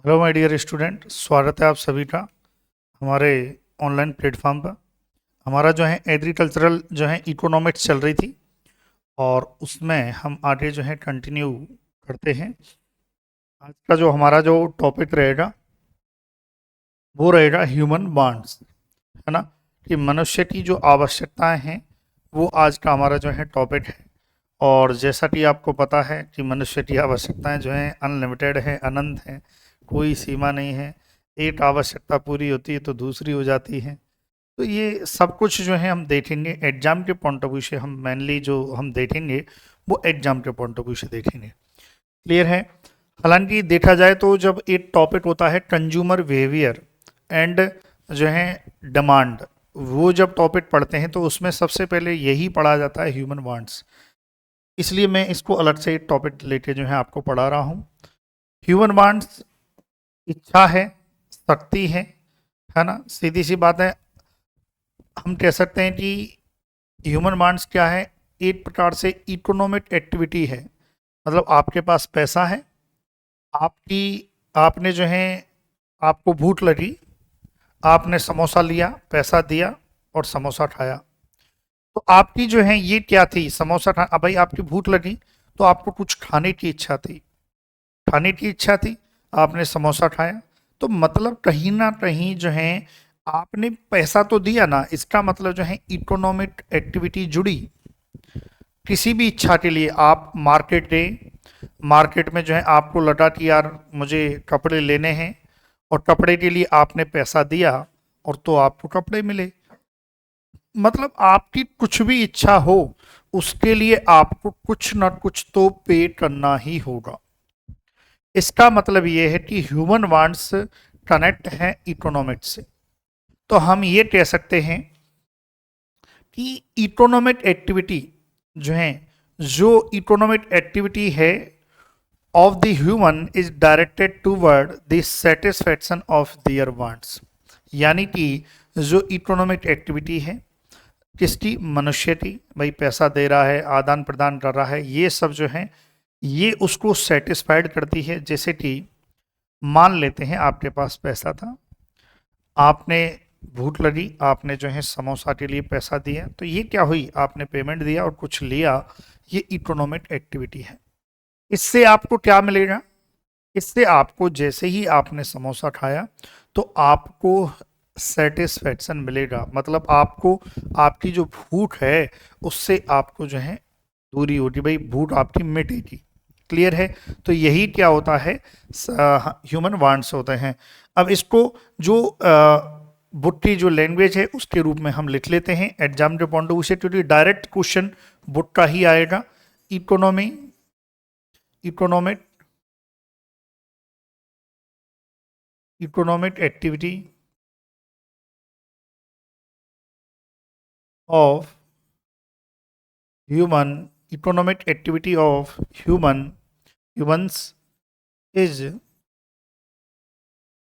Hello my dear student, स्वागत है आप सभी का हमारे ऑनलाइन प्लेटफॉर्म पर। हमारा जो है एग्रीकल्चरल जो है इकोनॉमिक्स चल रही थी और उसमें हम आगे जो है कंटिन्यू करते हैं। आज का जो हमारा जो टॉपिक रहेगा वो रहेगा ह्यूमन वांट्स, है ना। कि मनुष्य की जो आवश्यकताएं हैं वो आज का हमारा जो है टॉपिक है। और जैसा कि आपको पता है कि मनुष्य की आवश्यकताएं जो हैं अनलिमिटेड है, अनंत हैं, कोई सीमा नहीं है। एक आवश्यकता पूरी होती है तो दूसरी हो जाती है। तो ये सब कुछ जो है हम देखेंगे एग्जाम के पॉइंट ऑफ व्यू से। हम मेनली जो हम देखेंगे वो एग्जाम के पॉइंट ऑफ व्यू से देखेंगे। क्लियर है। हालांकि देखा जाए तो जब एक टॉपिक होता है कंज्यूमर बिहेवियर एंड जो है डिमांड, वो जब टॉपिक पढ़ते हैं तो उसमें सबसे पहले यही पढ़ा जाता है ह्यूमन वांट्स। इसलिए मैं इसको अलग से एक टॉपिक लेके जो है आपको पढ़ा रहा हूँ। ह्यूमन वांट्स इच्छा है, शक्ति है ना। सीधी सी बात है। हम कह सकते हैं कि ह्यूमन वांट्स क्या है, एक प्रकार से इकोनॉमिक एक्टिविटी है। मतलब आपके पास पैसा है, आपकी आपने जो है आपको भूख लगी, आपने समोसा लिया, पैसा दिया और समोसा खाया। तो आपकी जो है ये क्या थी, समोसा खा, अब भाई आपकी भूख लगी तो आपको कुछ खाने की इच्छा थी, खाने की इच्छा थी, आपने समोसा खाया। तो मतलब कहीं ना कहीं जो है आपने पैसा तो दिया ना, इसका मतलब जो है इकोनॉमिक एक्टिविटी जुड़ी। किसी भी इच्छा के लिए आप मार्केट गए, मार्केट में जो है आपको लगा कि यार मुझे कपड़े लेने हैं, और कपड़े के लिए आपने पैसा दिया और तो आपको कपड़े मिले। मतलब आपकी कुछ भी इच्छा हो उसके लिए आपको कुछ ना कुछ तो पे करना ही होगा। इसका मतलब ये है कि ह्यूमन वांट्स कनेक्ट है इकोनॉमिक से। तो हम ये कह सकते हैं कि इकोनॉमिक एक्टिविटी जो है, जो इकोनॉमिक एक्टिविटी है of the human is directed toward the satisfaction of their wants. यानी कि जो इकोनॉमिक एक्टिविटी है किसकी, मनुष्य की। भाई पैसा दे रहा है, आदान प्रदान कर रहा है, ये सब जो है ये उसको सेटिस्फाइड करती है। जैसे कि मान लेते हैं आपके पास पैसा था, आपने भूख लगी, आपने जो है समोसा के लिए पैसा दिया, तो ये क्या हुई, आपने पेमेंट दिया और कुछ लिया। ये इकोनॉमिक एक्टिविटी है। इससे आपको क्या मिलेगा, इससे आपको जैसे ही आपने समोसा खाया तो आपको सेटिस्फेक्शन मिलेगा। मतलब आपको आपकी जो भूख है उससे आपको जो है दूरी होगी, भाई भूख आपकी मिटेगी। क्लियर है। तो यही क्या होता है, ह्यूमन वांट्स होते हैं। अब इसको जो बुक की जो लैंग्वेज है उसके रूप में हम लिख लेते हैं एग्जाम के पॉइंट ऑफ व्यू से, क्योंकि डायरेक्ट क्वेश्चन बुक का ही आएगा। Economy, economic, economic activity of human, economic activity of humans is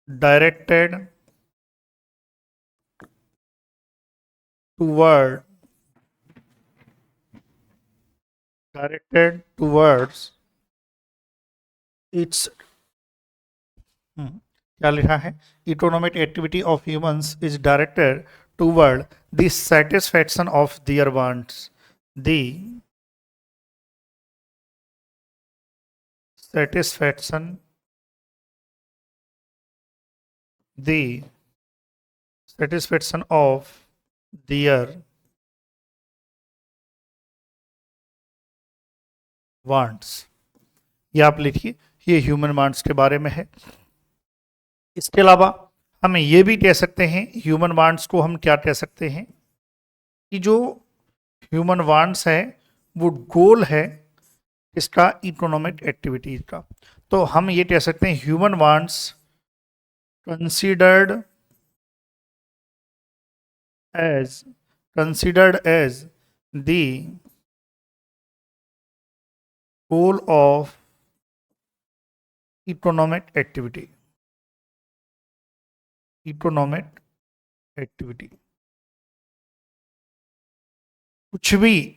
directed toward towards its क्या लिखा है, economic activity of humans is directed toward the satisfaction of their wants, the satisfaction, the satisfaction of their wants. ये आप लिखिए, ये human wants के बारे में है। इसके अलावा हम ये भी कह सकते हैं, ह्यूमन वांट्स को हम क्या कह सकते हैं कि जो ह्यूमन वांट्स है वो गोल है इसका, इकोनॉमिक एक्टिविटीज का। तो हम ये कह सकते हैं human wants considered as the goal of economic activity, economic activity. कुछ भी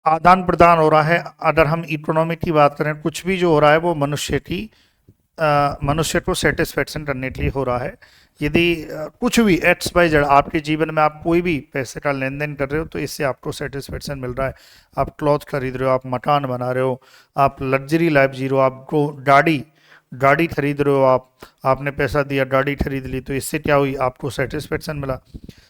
आदान प्रदान हो रहा है, अगर हम इकोनॉमी की बात करें, कुछ भी जो हो रहा है वो मनुष्य की मनुष्य को सेटिस्फेक्शन करने के लिए हो रहा है। यदि कुछ भी एक्स वाई जेड आपके जीवन में आप कोई भी पैसे का लेन देन कर रहे हो तो इससे आपको सेटिस्फेक्शन मिल रहा है। आप क्लॉथ खरीद रहे हो, आप मकान बना रहे हो, आप लग्जरी लाइफ जी रहे हो, आपको गाड़ी गाड़ी खरीद रहे हो, आपने पैसा दिया गाड़ी खरीद ली, तो इससे क्या हुई, आपको सेटिस्फेक्शन मिला।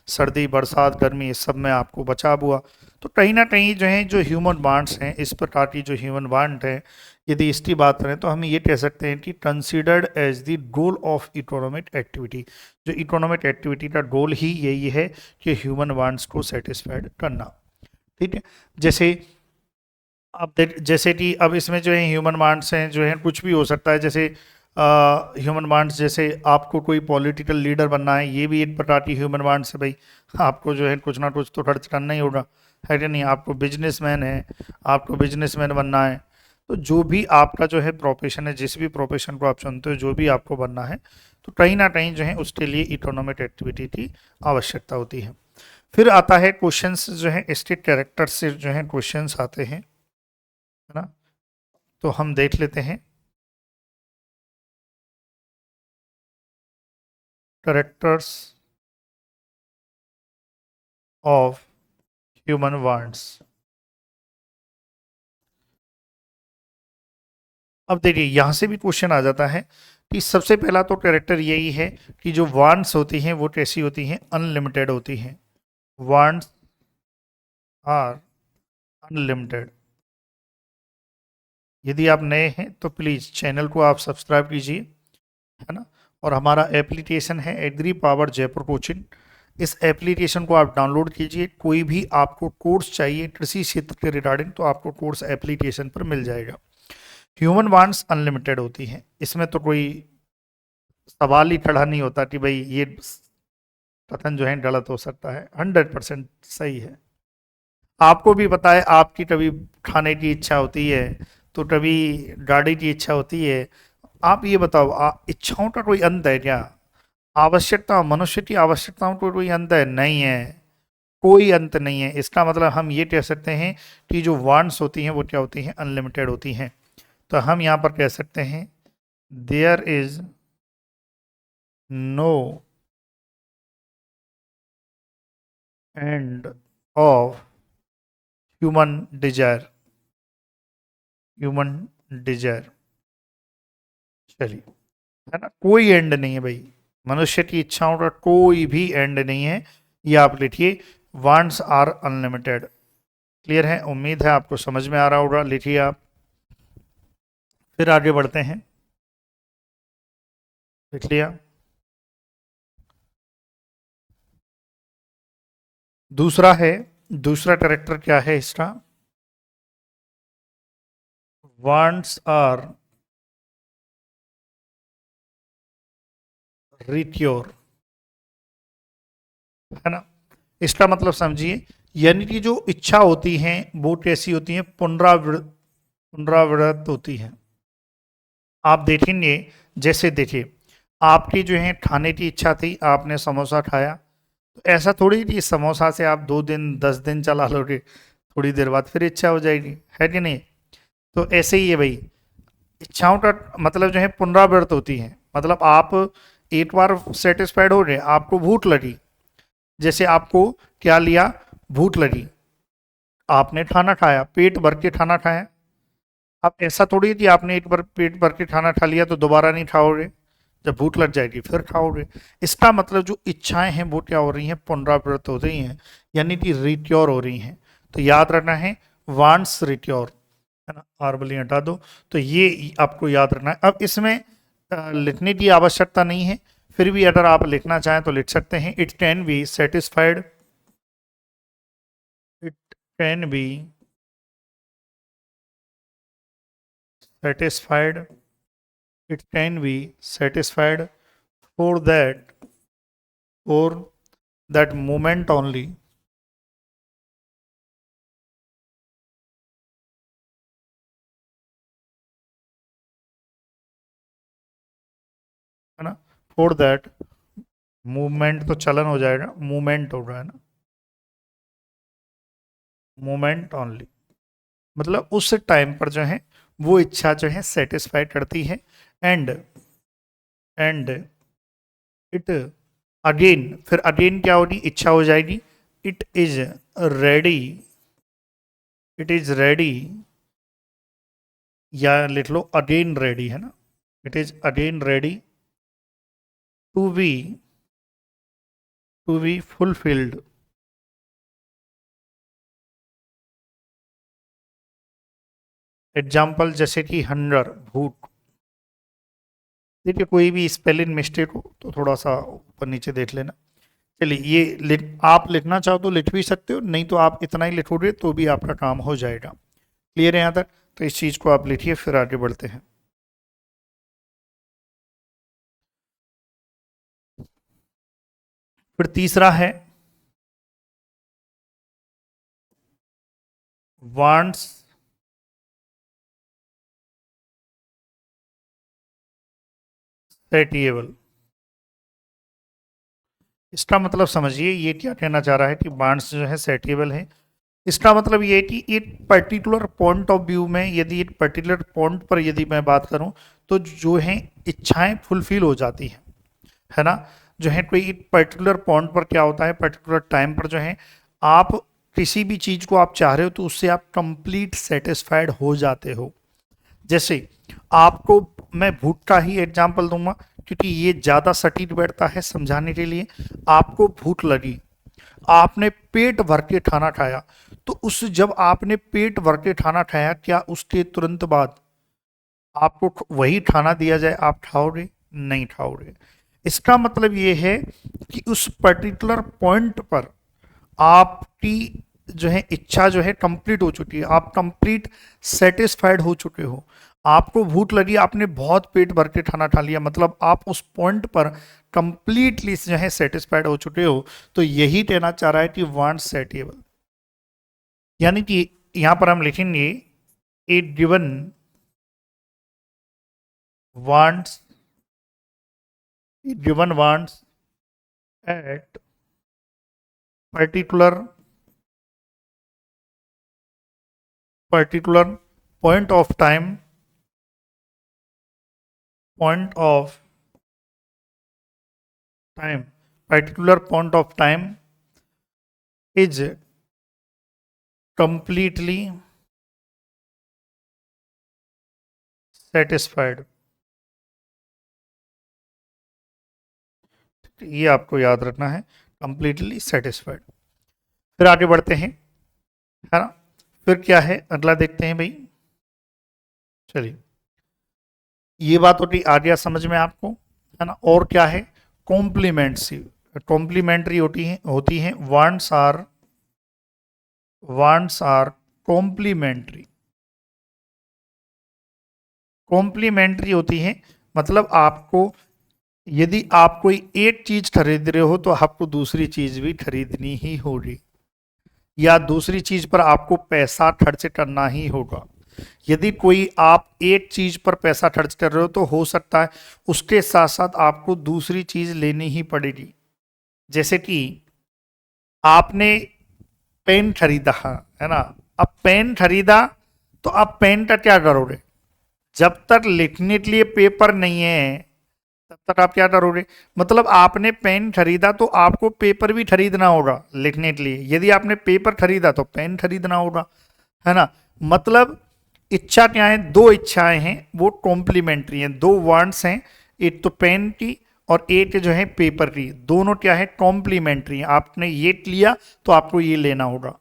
सर्दी बरसात गर्मी इस सब में आपको बचाव हुआ। तो कहीं ना कहीं जो है जो ह्यूमन वांट्स हैं, इस प्रकार की जो ह्यूमन वांट है, यदि इसकी बात करें तो हम ये कह सकते हैं कि considered as the goal of economic activity. जो इकोनॉमिक एक्टिविटी का गोल ही यही है कि ह्यूमन वांट्स को सेटिस्फाइड करना। ठीक है, जैसे अब जैसे कि अब इसमें जो है ह्यूमन वांट्स हैं, जो है कुछ भी हो सकता है। जैसे ह्यूमन वांट्स, जैसे आपको कोई पॉलिटिकल लीडर बनना है, ये भी एक प्रकार की ह्यूमन वांट्स है भाई। आपको जो है कुछ ना कुछ तो खर्च करना ही होगा, है कि नहीं। आपको बिजनेसमैन है, आपको बिजनेसमैन बनना है, तो जो भी आपका जो है प्रोफेशन है, जिस भी प्रोफेशन को आप चुनते हो, जो भी आपको बनना है, तो कहीं ना कहीं जो है उसके लिए इकोनॉमिक एक्टिविटी की आवश्यकता होती है। फिर आता है क्वेश्चंस, जो है इसके कैरेक्टर से जो है क्वेश्चंस आते हैं, है ना। तो हम देख लेते हैं कैरेक्टर्स ऑफ ह्यूमन वांट्स। अब देखिए यहां से भी क्वेश्चन आ जाता है कि सबसे पहला तो कैरेक्टर यही है कि जो वांट्स होती हैं वो कैसी होती हैं, अनलिमिटेड होती हैं। Wants are unlimited. यदि आप नए हैं तो प्लीज़ चैनल को आप सब्सक्राइब कीजिए, है ना। और हमारा एप्लीकेशन है एग्री पावर जयपुर कोचिंग। इस एप्लीकेशन को आप डाउनलोड कीजिए। कोई भी आपको कोर्स चाहिए कृषि क्षेत्र के रिगार्डिंग तो आपको कोर्स एप्लीकेशन पर मिल जाएगा। ह्यूमन वांट्स अनलिमिटेड होती हैं, इसमें तो कोई सवाल ही खड़ा नहीं होता कि भाई ये कथन जो है गलत हो सकता है। 100% सही है। आपको भी पता है, आपकी कभी खाने की इच्छा होती है, तो कभी गाड़ी की इच्छा होती है। आप ये बताओ, इच्छाओं का कोई अंत है क्या? आवश्यकता, मनुष्य की आवश्यकताओं को कोई अंत है? नहीं है, कोई अंत नहीं है। इसका मतलब हम ये कह सकते हैं कि जो वांट्स होती हैं वो क्या होती हैं, अनलिमिटेड होती हैं। तो हम यहाँ पर कह सकते हैं there is no end of human desire. Human desire, चलिए, है ना, कोई एंड नहीं है भाई। मनुष्य की इच्छाओं का कोई भी एंड नहीं है। ये आप लिखिए, वांट्स आर अनलिमिटेड। क्लियर है? उम्मीद है आपको समझ में आ रहा होगा। लिखिए आप। फिर आगे बढ़ते हैं। लिख लिया। दूसरा है, दूसरा कैरेक्टर क्या है इसका? वांट्स आर रिक्योर, है ना। इसका मतलब समझिए, यानी कि जो इच्छा होती हैं वो कैसी होती हैं, पुनरावृत्त होती हैं। आप देखेंगे, जैसे देखिए, आपकी जो है खाने की इच्छा थी, आपने समोसा खाया, तो ऐसा थोड़ी कि समोसा से आप 2 दिन 10 दिन चला लोगे, थोड़ी देर बाद फिर इच्छा हो जाएगी, है कि नहीं। तो ऐसे ही है भाई, इच्छाओं का मतलब जो है पुनरावृत्त होती है। मतलब आप एक बार सेटिस्फाइड हो गए, आपको भूख लगी, जैसे आपको क्या लिया, भूख लगी, आपने खाना खाया, पेट भर के खाना खाया। अब ऐसा थोड़ी है कि आपने एक बार पेट भर के खाना खा लिया तो दोबारा नहीं खाओगे, जब भूख लग जाएगी फिर खाओगे। इसका मतलब जो इच्छाएं हैं वो क्या हो रही हैं, पुनरावृत्त हो रही हैं, यानी कि रिट्योर हो रही हैं। तो याद रखना है, वांट्स रिट्योर, है ना। आर वाली हटा दो। तो ये आपको याद रखना है। अब इसमें लिखने की आवश्यकता नहीं है, फिर भी अगर आप लिखना चाहें तो लिख सकते हैं। It can be satisfied, it can be satisfied, it can be satisfied for that moment only, है ना। फॉर दैट मूवमेंट तो चलन हो जाएगा, मूवमेंट हो रहा है ना, मूवमेंट ओनली, मतलब उस टाइम पर जो है वो इच्छा जो है सेटिस्फाई करती है। एंड एंड इट अगेन, फिर अगेन क्या होगी, इच्छा हो जाएगी, it is ready, it is ready, या लिख लो अगेन रेडी, है ना, it is again ready to be, to be fulfilled. Example जैसे कि हंगर, भूख। देखिए कोई भी स्पेलिंग मिस्टेक हो तो थोड़ा सा ऊपर नीचे देख लेना। चलिए ये आप लिखना चाहो तो लिख भी सकते हो, नहीं तो आप इतना ही लिखोगे तो भी आपका काम हो जाएगा। क्लियर है यहाँ तक? तो इस चीज़ को आप लिखिए, फिर आगे बढ़ते हैं। फिर तीसरा है वांट्स सेटिएबल। इसका मतलब समझिए ये क्या कहना चाह रहा है कि वांट्स जो है सेटिएबल है। इसका मतलब ये है कि एक पर्टिकुलर पॉइंट ऑफ व्यू में, यदि एक पर्टिकुलर पॉइंट पर यदि मैं बात करूं तो जो है इच्छाएं फुलफिल हो जाती हैं, है ना। जो है कोई एक पर्टिकुलर पॉइंट पर क्या होता है, पर्टिकुलर टाइम पर जो है आप किसी भी चीज़ को आप चाह रहे हो तो उससे आप कंप्लीट सेटिस्फाइड हो जाते हो। जैसे आपको मैं भूख का ही एग्जांपल दूंगा क्योंकि ये ज़्यादा सटीक बैठता है समझाने के लिए। आपको भूख लगी, आपने पेट भर के खाना खाया, तो उस जब आपने पेट भर के खाना खाया, क्या उसके तुरंत बाद आपको वही खाना दिया जाए, आप खाओगे? नहीं खाओगे। इसका मतलब ये है कि उस पर्टिकुलर पॉइंट पर आपकी जो है इच्छा जो है कंप्लीट हो चुकी है, आप कंप्लीट सेटिस्फाइड हो चुके हो। आपको भूख लगी, आपने बहुत पेट भर के खाना खा लिया, मतलब आप उस पॉइंट पर कंप्लीटली जो है सेटिस्फाइड हो चुके हो। तो यही कहना चाह रहा है कि वांट सेटिएबल, यानी कि यहां पर हम लिखेंगे a given wants, given wants at particular particular point of time, point of time, particular point of time is completely satisfied। ये आपको याद रखना है, completely satisfied। फिर आगे बढ़ते हैं, है ना। फिर क्या है अगला देखते हैं भाई। चलिए ये बात होती आ गया समझ में आपको, है ना। और क्या है, कॉम्प्लीमेंट्री, कॉम्प्लीमेंट्री होती है वांट्स आर कॉम्प्लीमेंट्री, कॉम्प्लीमेंट्री होती है। मतलब आपको यदि आप कोई एक चीज खरीद रहे हो तो आपको दूसरी चीज भी खरीदनी ही होगी, या दूसरी चीज पर आपको पैसा खर्च करना ही होगा। यदि कोई आप एक चीज पर पैसा खर्च कर रहे हो तो हो सकता है उसके साथ साथ आपको दूसरी चीज लेनी ही पड़ेगी। जैसे कि आपने पेन खरीदा है ना, अब पेन खरीदा तो आप पेन का क्या करोगे? जब तक लिखने के लिए पेपर नहीं है तब तक आप क्या करोगे? मतलब आपने पेन खरीदा तो आपको पेपर भी खरीदना होगा लिखने के लिए, यदि आपने पेपर खरीदा तो पेन खरीदना होगा, है ना। मतलब इच्छा क्या है, दो इच्छाएं हैं वो कॉम्प्लीमेंट्री हैं, दो वांट्स हैं, एक तो पेन की और एक जो है पेपर की, दोनों क्या है कॉम्प्लीमेंट्री हैं। आपने ये लिया तो आपको ये लेना होगा।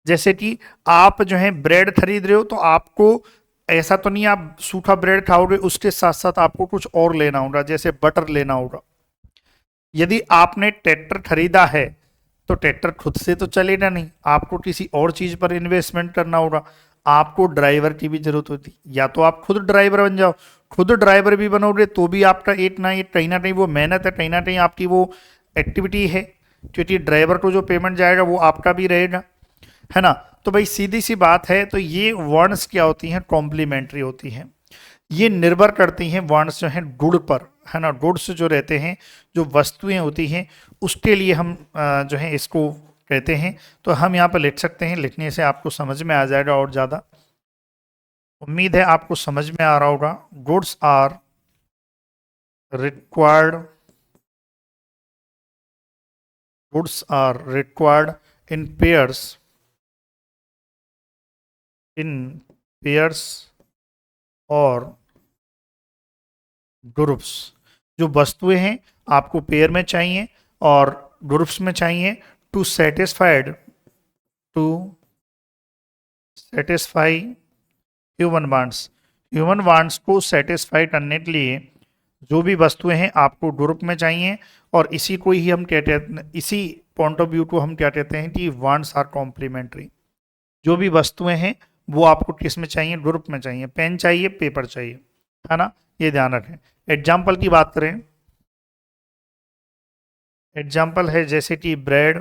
जैसे कि आप जो है ब्रेड खरीद रहे हो तो आपको ऐसा तो नहीं आप सूखा ब्रेड खाओगे, उसके साथ साथ आपको कुछ और लेना होगा, जैसे बटर लेना होगा। यदि आपने ट्रैक्टर खरीदा है तो ट्रैक्टर खुद से तो चलेगा नहीं, आपको किसी और चीज पर इन्वेस्टमेंट करना होगा, आपको ड्राइवर की भी जरूरत होती, या तो आप खुद ड्राइवर बन जाओ। खुद ड्राइवर भी बनोगे तो भी आपका एक ना एक कहीं ना कहीं वो मेहनत है, कहीं ना कहीं आपकी वो एक्टिविटी है, क्योंकि ड्राइवर को जो पेमेंट जाएगा वो आपका भी रहेगा, है ना। तो भाई सीधी सी बात है, तो ये वर्ड्स क्या होती हैं, कॉम्प्लीमेंट्री होती हैं। ये निर्भर करती हैं वर्ड्स जो हैं गुड पर, है ना। गुड्स जो रहते हैं, जो वस्तुएं होती हैं, उसके लिए हम जो है इसको कहते हैं। तो हम यहाँ पर लिख सकते हैं, लिखने से आपको समझ में आ जाएगा और ज़्यादा। उम्मीद है आपको समझ में आ रहा होगा। Goods are required goods are required in pairs और ग्रुप्स। जो वस्तुएं हैं आपको पेयर में चाहिए और ग्रुप्स में चाहिए to to satisfy human wants. Human wants को सेटिस्फाई करने के लिए जो भी वस्तुएं हैं आपको ग्रुप में चाहिए, और इसी को ही हम कहते हैं, इसी पॉइंट ऑफ व्यू को हम क्या कहते हैं कि वांट्स आर कॉम्प्लीमेंट्री। जो भी वस्तुएं हैं वो आपको किस में चाहिए, ग्रुप में चाहिए। पेन चाहिए, पेपर चाहिए, है ना, ये ध्यान रखें। एग्जाम्पल की बात करें, एग्जाम्पल है जैसे कि bread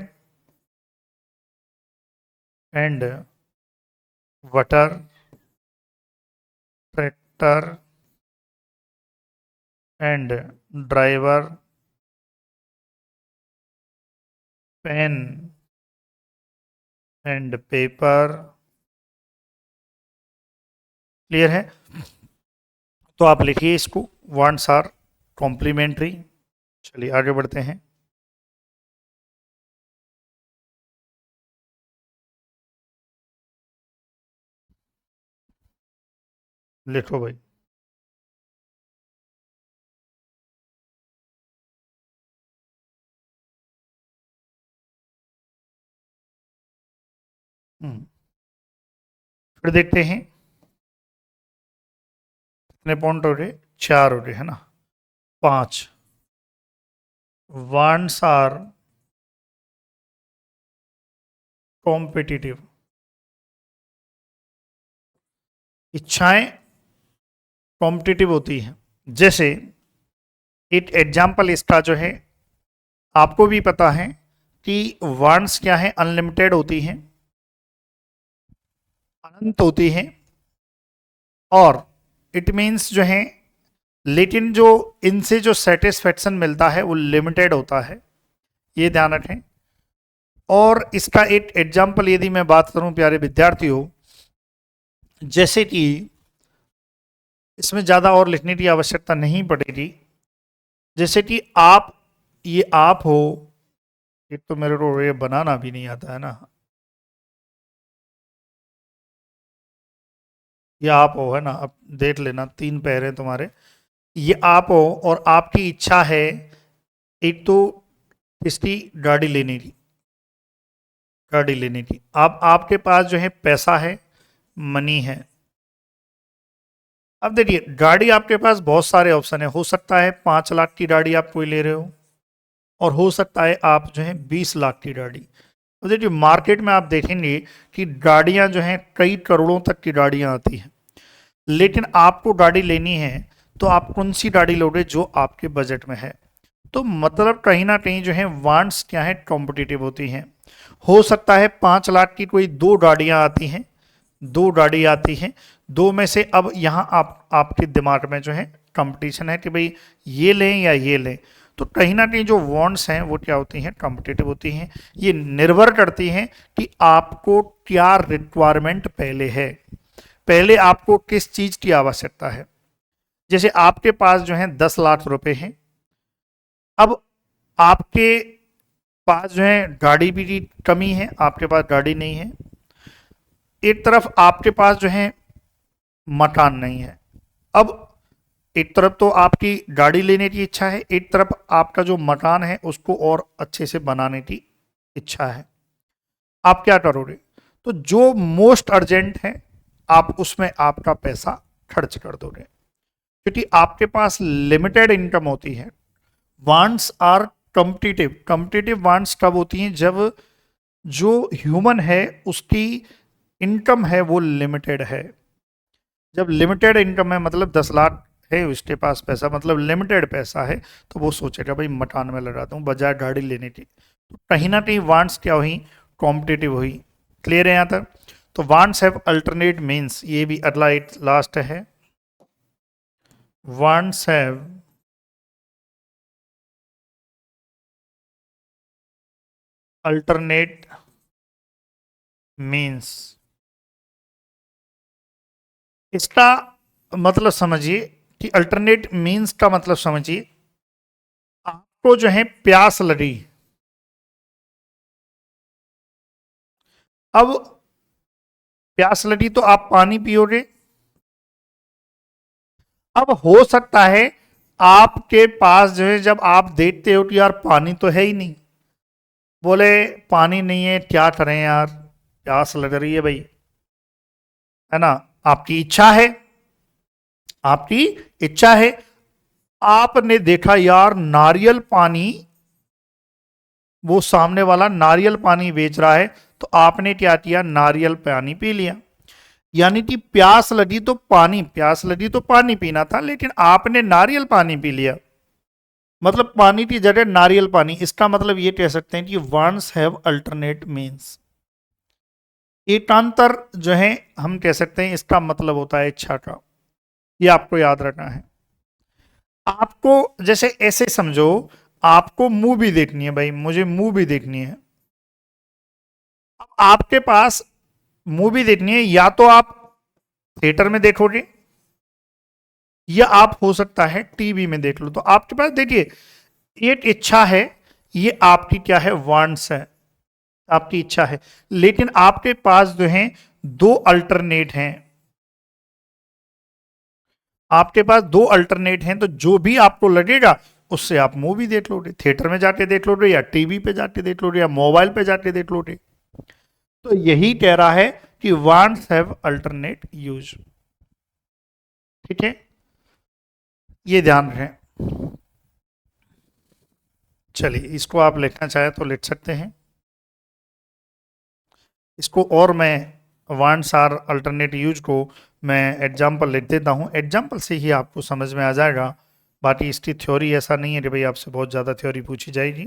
and butter, tractor and driver, pen and paper. Clear है? तो आप लिखिए इसको, वांट्स आर कॉम्प्लीमेंट्री। चलिए आगे बढ़ते हैं। लिखो भाई। फिर देखते हैं कितने पॉइंट हो रहे, 4 हो रहे, है ना। 5, वांट्स आर कॉम्पिटिटिव। इच्छाएं कॉम्पिटिटिव होती हैं। जैसे एक एग्जाम्पल इसका जो है, आपको भी पता है कि वांट्स क्या है, अनलिमिटेड होती हैं, अनंत होती हैं, और इट मीन्स जो है, लेकिन जो इनसे जो सेटिस्फेक्शन मिलता है वो लिमिटेड होता है, ये ध्यान रखें। और इसका एक एग्जाम्पल यदि मैं बात करूं प्यारे विद्यार्थियों, जैसे कि इसमें ज़्यादा और लिखने की आवश्यकता नहीं पड़ेगी। जैसे कि आप, ये आप हो, एक तो मेरे को ये बनाना भी नहीं आता है ना, ये आप हो, है ना, अब देख लेना, 3 पैर हैं तुम्हारे, ये आप हो और आपकी इच्छा है एक तो इसकी गाड़ी लेने की, गाड़ी लेने की। अब आपके पास जो है पैसा है, मनी है। अब देखिए, गाड़ी आपके पास बहुत सारे ऑप्शन है। हो सकता है 5 लाख की गाड़ी आप कोई ले रहे हो, और हो सकता है आप जो है 20 लाख की गाड़ी। तो देखिए, मार्केट में आप देखेंगे कि गाड़ियां जो हैं कई करोड़ों तक की गाड़ियां आती हैं, लेकिन आपको गाड़ी लेनी है तो आप कौन सी गाड़ी लोगे जो आपके बजट में है। तो मतलब कहीं ना कहीं जो है वांट्स क्या है, कॉम्पिटिटिव होती हैं। हो सकता है 5 लाख की कोई 2 गाड़ियां आती हैं, 2 गाड़ी आती हैं, 2 में से अब यहाँ आप आपके दिमाग में जो है कंपटीशन है कि भाई ये लें या ये लें। तो कहीं ना कहीं जो वांट्स हैं वो क्या होती हैं, कॉम्पिटिटिव होती हैं। ये निर्भर करती हैं कि आपको क्या रिक्वायरमेंट पहले है, पहले आपको किस चीज की आवश्यकता है। जैसे आपके पास जो है 10 लाख रुपए हैं, अब आपके पास जो है गाड़ी भी की कमी है, आपके पास गाड़ी नहीं है। एक तरफ आपके पास जो है मकान नहीं है। अब एक तरफ तो आपकी गाड़ी लेने की इच्छा है, एक तरफ आपका जो मकान है उसको और अच्छे से बनाने की इच्छा है। आप क्या करोगे? तो जो मोस्ट अर्जेंट है आप उसमें आपका पैसा खर्च कर दोगे, क्योंकि आपके पास लिमिटेड इनकम होती है। Wants are competitive. Competitive wants कब होती हैं? जब जो ह्यूमन है उसकी इनकम है वो लिमिटेड है। जब लिमिटेड इनकम है, मतलब 10 लाख है उसके पास पैसा, मतलब लिमिटेड पैसा है, तो वो सोचेगा भाई मकान में लगाता हूँ बजाय गाड़ी लेने की। तो कहीं ना कहीं वांट्स क्या हुई, कॉम्पिटिटिव हुई। क्लियर है यहाँ तक? तो वांट्स हैव अल्टरनेट मीन्स, ये भी अगला एक लास्ट है, वांट्स हैव अल्टरनेट मीन्स। इसका मतलब समझिए कि अल्टरनेट मीन्स का मतलब समझिए आपको जो है प्यास लगी, अब प्यास लगी तो आप पानी पियोगे। अब हो सकता है आपके पास जो है, जब आप देखते हो कि यार पानी तो है ही नहीं, बोले पानी नहीं है क्या करें यार, प्यास लग रही है भाई, है ना, आपकी इच्छा है, आपकी इच्छा है, आपने देखा यार नारियल पानी, वो सामने वाला नारियल पानी बेच रहा है, तो आपने क्या किया, नारियल पानी पी लिया। यानी कि प्यास लगी तो पानी, प्यास लगी तो पानी पीना था, लेकिन आपने नारियल पानी पी लिया, मतलब पानी की जगह नारियल पानी। इसका मतलब ये कह सकते हैं कि वांट्स हैव अल्टरनेट मीन्स, एकांतर जो है हम कह सकते हैं, इसका मतलब होता है इच्छा का। ये आपको याद रखना है। आपको जैसे ऐसे समझो, आपको मूवी देखनी है भाई, मुझे मूवी देखनी है। अब आपके पास मूवी देखनी है, या तो आप थिएटर में देखोगे, या आप हो सकता है टीवी में देख लो। तो आपके पास देखिए एक इच्छा है, ये आपकी क्या है, वांट्स है, आपकी इच्छा है, लेकिन आपके पास जो है दो अल्टरनेट हैं, आपके पास दो अल्टरनेट हैं, तो जो भी आपको लगेगा उससे आप मूवी देख लोगे, थिएटर में जाके देख लोगे, या टीवी पे जाके देख लोगे, या मोबाइल पे जाके देख लोगे। तो यही कह रहा है कि वांट्स हैव अल्टरनेट यूज। ठीक है, ये ध्यान रखें। चलिए, इसको आप लिखना चाहे तो लिख सकते हैं, इसको और मैं वांट्स आर अल्टरनेट यूज को मैं एग्जाम्पल लिख देता हूँ, एग्जाम्पल से ही आपको समझ में आ जाएगा। बाकी इसकी थ्योरी ऐसा नहीं है कि भाई आपसे बहुत ज़्यादा थ्योरी पूछी जाएगी,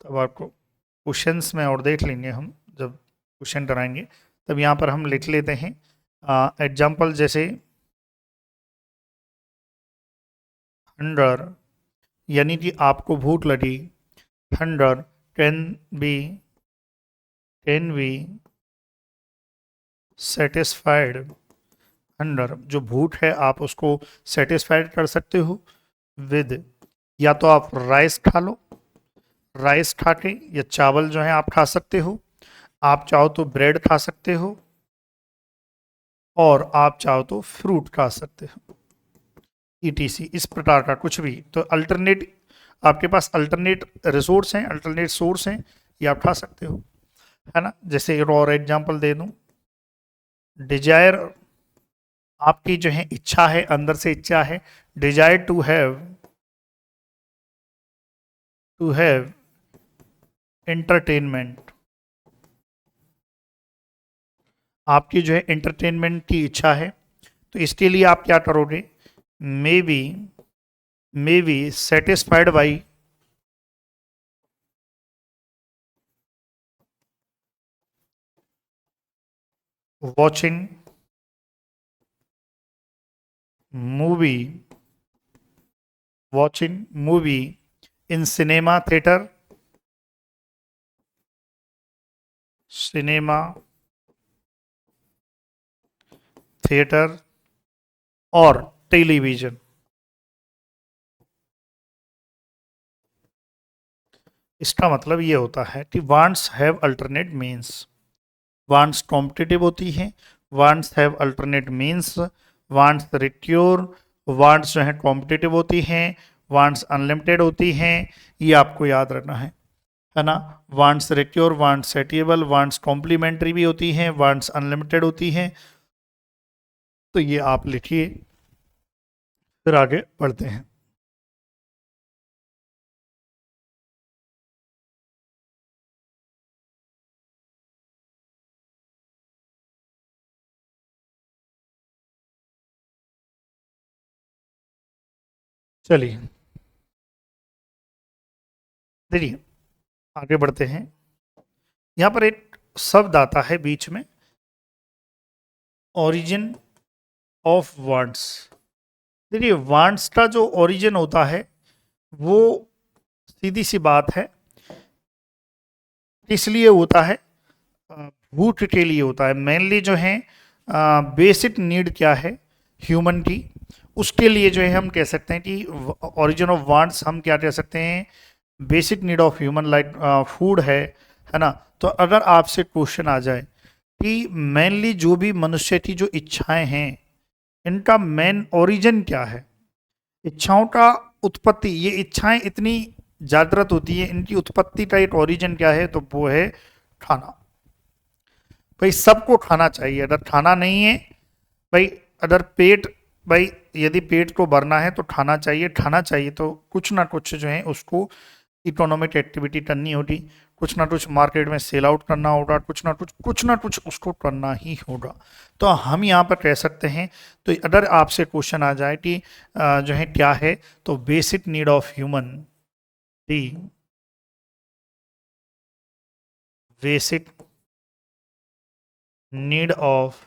तब आपको क्वेश्चंस में और देख लेंगे हम, जब क्वेश्चन कराएंगे तब यहाँ पर हम लिख लेते हैं एग्जाम्पल, जैसे 100, यानी कि आपको भूख लगी, 100 कैन बी सेटिस्फाइड, 100 जो भूख है आप उसको सेटिस्फाइड कर सकते हो विद, या तो आप राइस खा लो, राइस खा के, या चावल जो है आप खा सकते हो, आप चाहो तो ब्रेड खा सकते हो, और आप चाहो तो फ्रूट खा सकते हो, ईटीसी इस प्रकार का कुछ भी। तो अल्टरनेट, आपके पास अल्टरनेट रिसोर्स हैं, अल्टरनेट सोर्स हैं, ये आप खा सकते हो, है ना। जैसे एक और एग्जांपल दे दूं, डिजायर, आपकी जो है इच्छा है, अंदर से इच्छा है, डिजायर टू हैव एंटरटेनमेंट, आपकी जो है एंटरटेनमेंट की इच्छा है, तो इसके लिए आप क्या करोगे, may be satisfied by watching movie, in cinema theatre और टेलीविजन। इसका मतलब ये होता है कि wants have alternate means, wants competitive होती है, wants have alternate means, wants recur, wants जो है कॉम्पिटिटिव होती हैं, वांट्स अनलिमिटेड होती हैं, ये आपको याद रखना है ना। Wants recur, wants सेटिएबल, wants complementary भी होती हैं, वांट्स अनलिमिटेड होती हैं। तो ये आप लिखिए, फिर आगे बढ़ते हैं। चलिए, देखिए आगे बढ़ते हैं। यहाँ पर एक शब्द आता है बीच में, ओरिजिन ऑफ वांट्स। देखिए वांट्स का जो ओरिजिन होता है वो सीधी सी बात है, इसलिए होता है भूख के लिए होता है। मेनली जो है बेसिक नीड क्या है ह्यूमन की, उसके लिए जो है हम कह सकते हैं कि ओरिजिन ऑफ वांट्स हम क्या कह सकते हैं, basic need of human like food है ना। तो अगर आपसे क्वेश्चन आ जाए कि मेनली जो भी मनुष्य की जो इच्छाएं हैं, इनका मेन ओरिजिन क्या है, इच्छाओं का उत्पत्ति, ये इच्छाएं इतनी जागृत होती है, इनकी उत्पत्ति का एक ओरिजिन क्या है, तो वो है खाना। भाई सबको खाना चाहिए, अगर खाना नहीं है भाई, अगर पेट, भाई यदि पेट को भरना है तो खाना चाहिए, खाना चाहिए तो कुछ ना कुछ जो है उसको इकोनॉमिक एक्टिविटी करनी होगी, कुछ ना कुछ मार्केट में सेल आउट करना होगा, कुछ ना कुछ उसको करना ही होगा। तो हम यहाँ पर कह सकते हैं, तो अगर आपसे क्वेश्चन आ जाए कि जो है क्या है, तो basic need of human, the basic need of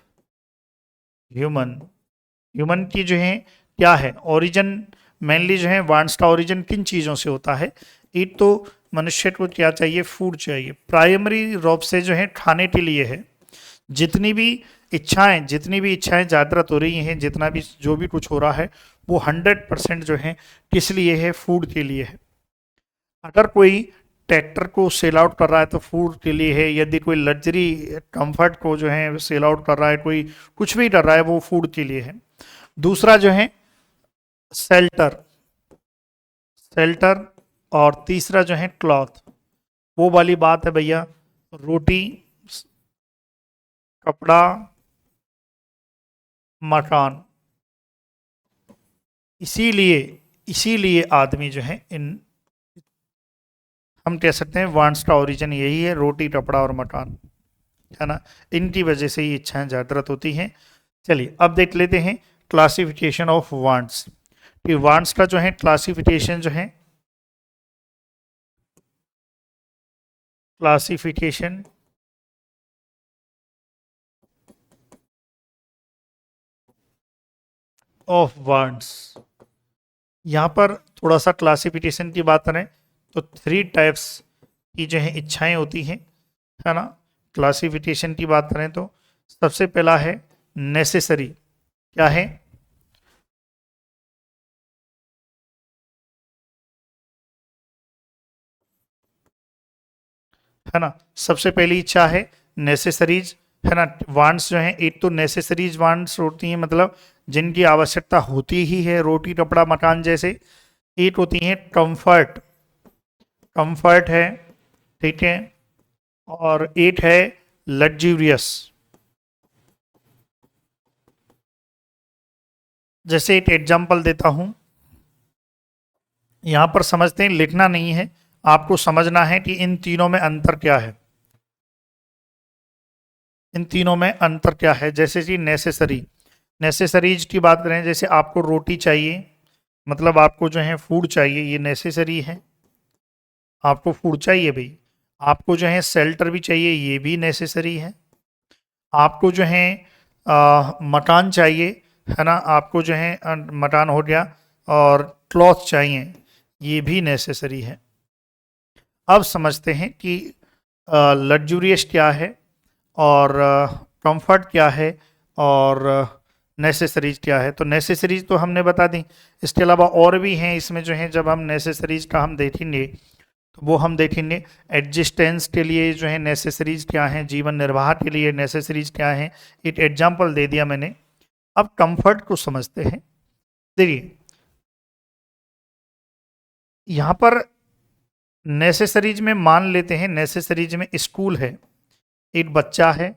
human, human की जो है क्या है ओरिजिन, मेनली जो है वांट्स का ओरिजिन किन चीज़ों से होता है। एक तो मनुष्य को क्या चाहिए, फूड चाहिए, प्राइमरी रूप से जो है खाने के लिए है। जितनी भी इच्छाएं जागृत हो रही हैं, जितना भी जो भी कुछ हो रहा है, वो 100% जो है किस लिए है, फूड के लिए है। अगर कोई ट्रैक्टर को सेल आउट कर रहा है तो फूड के लिए है, यदि कोई लग्जरी कंफर्ट को जो है सेल आउट कर रहा है, कोई कुछ भी कर रहा है, वो फूड के लिए है। दूसरा जो है शेल्टर, शेल्टर, और तीसरा जो है क्लॉथ, वो वाली बात है भैया, रोटी, कपड़ा, मकान। इसीलिए इसीलिए आदमी जो है इन, हम कह सकते हैं वांट्स का ओरिजिन यही है, रोटी, कपड़ा और मकान, है ना। इनकी वजह से ये इच्छाएं जागृत होती हैं। चलिए अब देख लेते हैं क्लासिफिकेशन ऑफ वांट्स, कि वांट्स का जो है क्लासिफिकेशन जो है, क्लासिफिकेशन ऑफ वांट्स। यहाँ पर थोड़ा सा क्लासिफिकेशन की बात करें तो 3 टाइप्स की जो है इच्छाएं होती हैं, है ना। क्लासिफिकेशन की बात करें तो सबसे पहला है नेसेसरी, क्या है ना। सबसे पहली इच्छा है नेसेसरीज, है ना। वांट्स जो है, एक तो नेसेसरीज वांट्स होती हैं, मतलब जिनकी आवश्यकता होती ही है, रोटी, कपड़ा, मकान जैसे। एक होती है कंफर्ट, कंफर्ट है, ठीक है। और एक है लग्जूरियस। जैसे एक एग्जांपल देता हूं, यहां पर समझते हैं, लिखना नहीं है, आपको समझना है कि इन तीनों में अंतर क्या है, इन तीनों में अंतर क्या है। जैसे कि नेसेसरी, नेसेसरीज की बात करें, जैसे आपको रोटी चाहिए, मतलब आपको जो है फूड चाहिए, ये नेसेसरी है, आपको फूड चाहिए भाई। आपको जो है शेल्टर भी चाहिए, ये भी नेसेसरी है। आपको जो है मकान चाहिए, है ना, आपको जो है मकान हो गया, और क्लॉथ चाहिए, ये भी नेसेसरी है। अब समझते हैं कि लग्जूरियस क्या है, और कंफर्ट क्या है, और नेसेसरीज क्या है। तो नेसेसरीज तो हमने बता दी, इसके अलावा और भी हैं इसमें जो है, जब हम नेसेसरीज का हम देखेंगे तो वो हम देखेंगे एग्जिस्टेंस के लिए जो है नेसेसरीज क्या हैं, जीवन निर्वाह के लिए नेसेसरीज क्या हैं। एक एग्जाम्पल दे दिया मैंने। अब कंफर्ट को समझते हैं। देखिए यहाँ पर नेसेसरीज में मान लेते हैं, नेसेसरीज में स्कूल है, एक बच्चा है,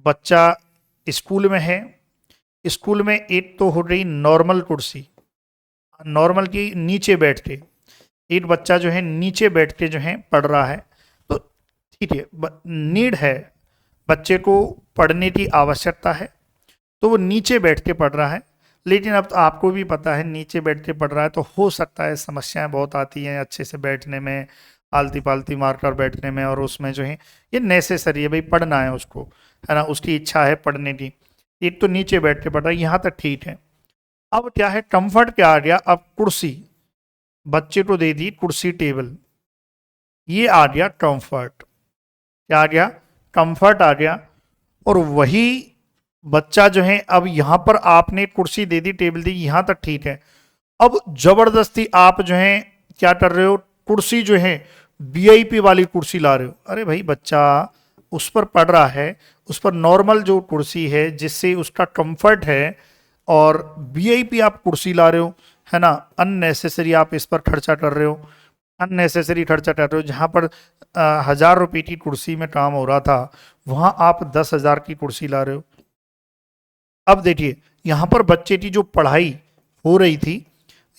बच्चा स्कूल में है, स्कूल में एक तो हो रही नॉर्मल कुर्सी, नॉर्मल की नीचे बैठ के, एक बच्चा जो है नीचे बैठ के जो है पढ़ रहा है, तो ठीक है, नीड है, बच्चे को पढ़ने की आवश्यकता है, तो वो नीचे बैठ के पढ़ रहा है। लेकिन अब तो आपको भी पता है, नीचे बैठ के पढ़ रहा है तो हो सकता है समस्याएं बहुत आती हैं अच्छे से बैठने में, आलती पालती मार कर बैठने में, और उसमें जो है ये नेसेसरी है भाई, पढ़ना है उसको, है ना, उसकी इच्छा है पढ़ने की। एक तो नीचे बैठ के पढ़ रहा है, यहाँ तक ठीक है। अब क्या है, कंफर्ट क्या आ गया, अब कुर्सी, बच्चे को दे दी कुर्सी टेबल, ये आ गया कंफर्ट। क्या आ गया, कंफर्ट आ गया। और वही बच्चा जो है, अब यहाँ पर आपने कुर्सी दे दी, टेबल दी, यहाँ तक ठीक है। अब जबरदस्ती आप जो है क्या कर रहे हो, कुर्सी जो है वीआईपी वाली कुर्सी ला रहे हो। अरे भाई, बच्चा उस पर पढ़ रहा है, उस पर नॉर्मल जो कुर्सी है जिससे उसका कंफर्ट है, और वीआईपी आप कुर्सी ला रहे हो, है ना। अननेसेसरी आप इस पर खर्चा कर रहे हो, अननेसेसरी खर्चा कर रहे हो। जहाँ पर 1,000 रुपये की कुर्सी में काम हो रहा था, वहाँ आप 10,000 की कुर्सी ला रहे हो। अब देखिए, यहाँ पर बच्चे की जो पढ़ाई हो रही थी,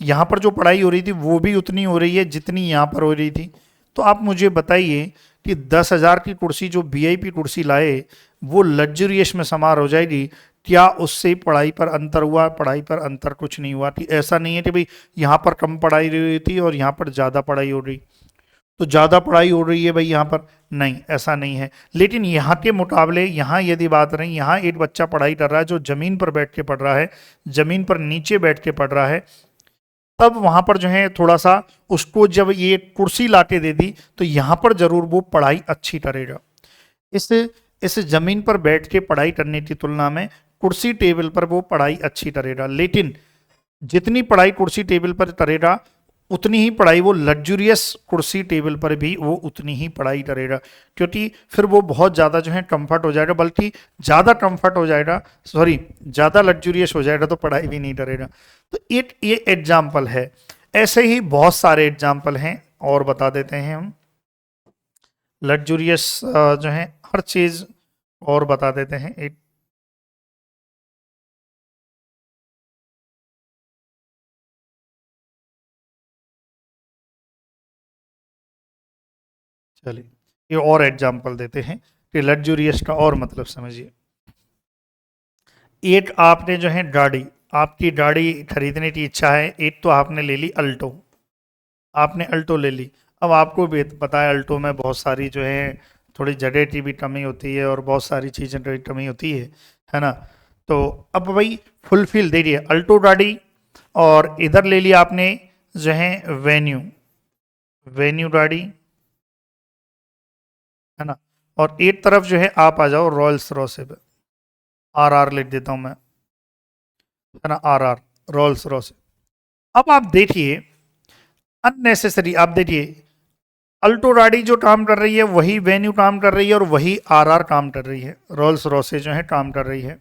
यहाँ पर जो पढ़ाई हो रही थी वो भी उतनी हो रही है जितनी यहाँ पर हो रही थी। तो आप मुझे बताइए कि 10,000 की कुर्सी जो वीआईपी कुर्सी लाए, वो लग्जरियस में समार हो जाएगी, क्या उससे पढ़ाई पर अंतर हुआ? पढ़ाई पर अंतर कुछ नहीं हुआ। कि ऐसा नहीं है कि भाई यहाँ पर कम पढ़ाई रही थी और यहाँ पर ज़्यादा पढ़ाई हो रही, तो ज़्यादा पढ़ाई हो रही है भाई यहाँ पर, नहीं, ऐसा नहीं है। लेकिन यहाँ के मुकाबले यहाँ यदि बात रही, यहाँ एक बच्चा पढ़ाई कर रहा है जो ज़मीन पर बैठ के पढ़ रहा है, ज़मीन पर नीचे बैठ के पढ़ रहा है, तब वहाँ पर जो है थोड़ा सा उसको जब ये कुर्सी लाके दे दी, तो यहाँ पर ज़रूर वो पढ़ाई अच्छी करेगा। इस इस ज़मीन पर बैठ के पढ़ाई करने की तुलना में कुर्सी टेबल पर वो पढ़ाई अच्छी करेगा। लेकिन जितनी पढ़ाई कुर्सी टेबल पर करेगा, उतनी ही पढ़ाई वो लग्जूरियस कुर्सी टेबल पर भी वो उतनी ही पढ़ाई करेगा, क्योंकि फिर वो बहुत ज़्यादा जो है कंफर्ट हो जाएगा, बल्कि ज़्यादा कंफर्ट हो जाएगा, सॉरी, ज़्यादा लग्जूरियस हो जाएगा, तो पढ़ाई भी नहीं करेगा। तो एक ये एग्जाम्पल है। ऐसे ही बहुत सारे एग्जाम्पल हैं, और बता देते हैं हम। लग्जूरियस जो है हर चीज़ और बता देते हैं एक। चलिए, ये और एग्जाम्पल देते हैं कि लग्जूरियस का और मतलब समझिए। एक आपने जो है गाड़ी, आपकी गाड़ी खरीदने की इच्छा है, एक तो आपने ले ली अल्टो, आपने अल्टो ले ली। अब आपको भी पता है अल्टो में बहुत सारी जो है थोड़ी जगह की भी कमी होती है और बहुत सारी चीज़ें की कमी होती है ना। तो अब भाई फुलफिल दे रही है अल्टो गाड़ी, और इधर ले लिया आपने जो है वेन्यू, वेन्यू गाड़ी, है ना। और एक तरफ जो है आप आ जाओ रॉयल्स रॉसे पे, आर आर लिख देता हूँ मैं, है ना, आर आर, रॉयल्स रॉसे। अब आप देखिए, अननेसेसरी आप देखिए, अल्टो गाड़ी जो काम कर रही है वही वेन्यू काम कर रही है, और वही आर आर काम कर रही है, रोल्स रॉसे जो है काम कर रही है।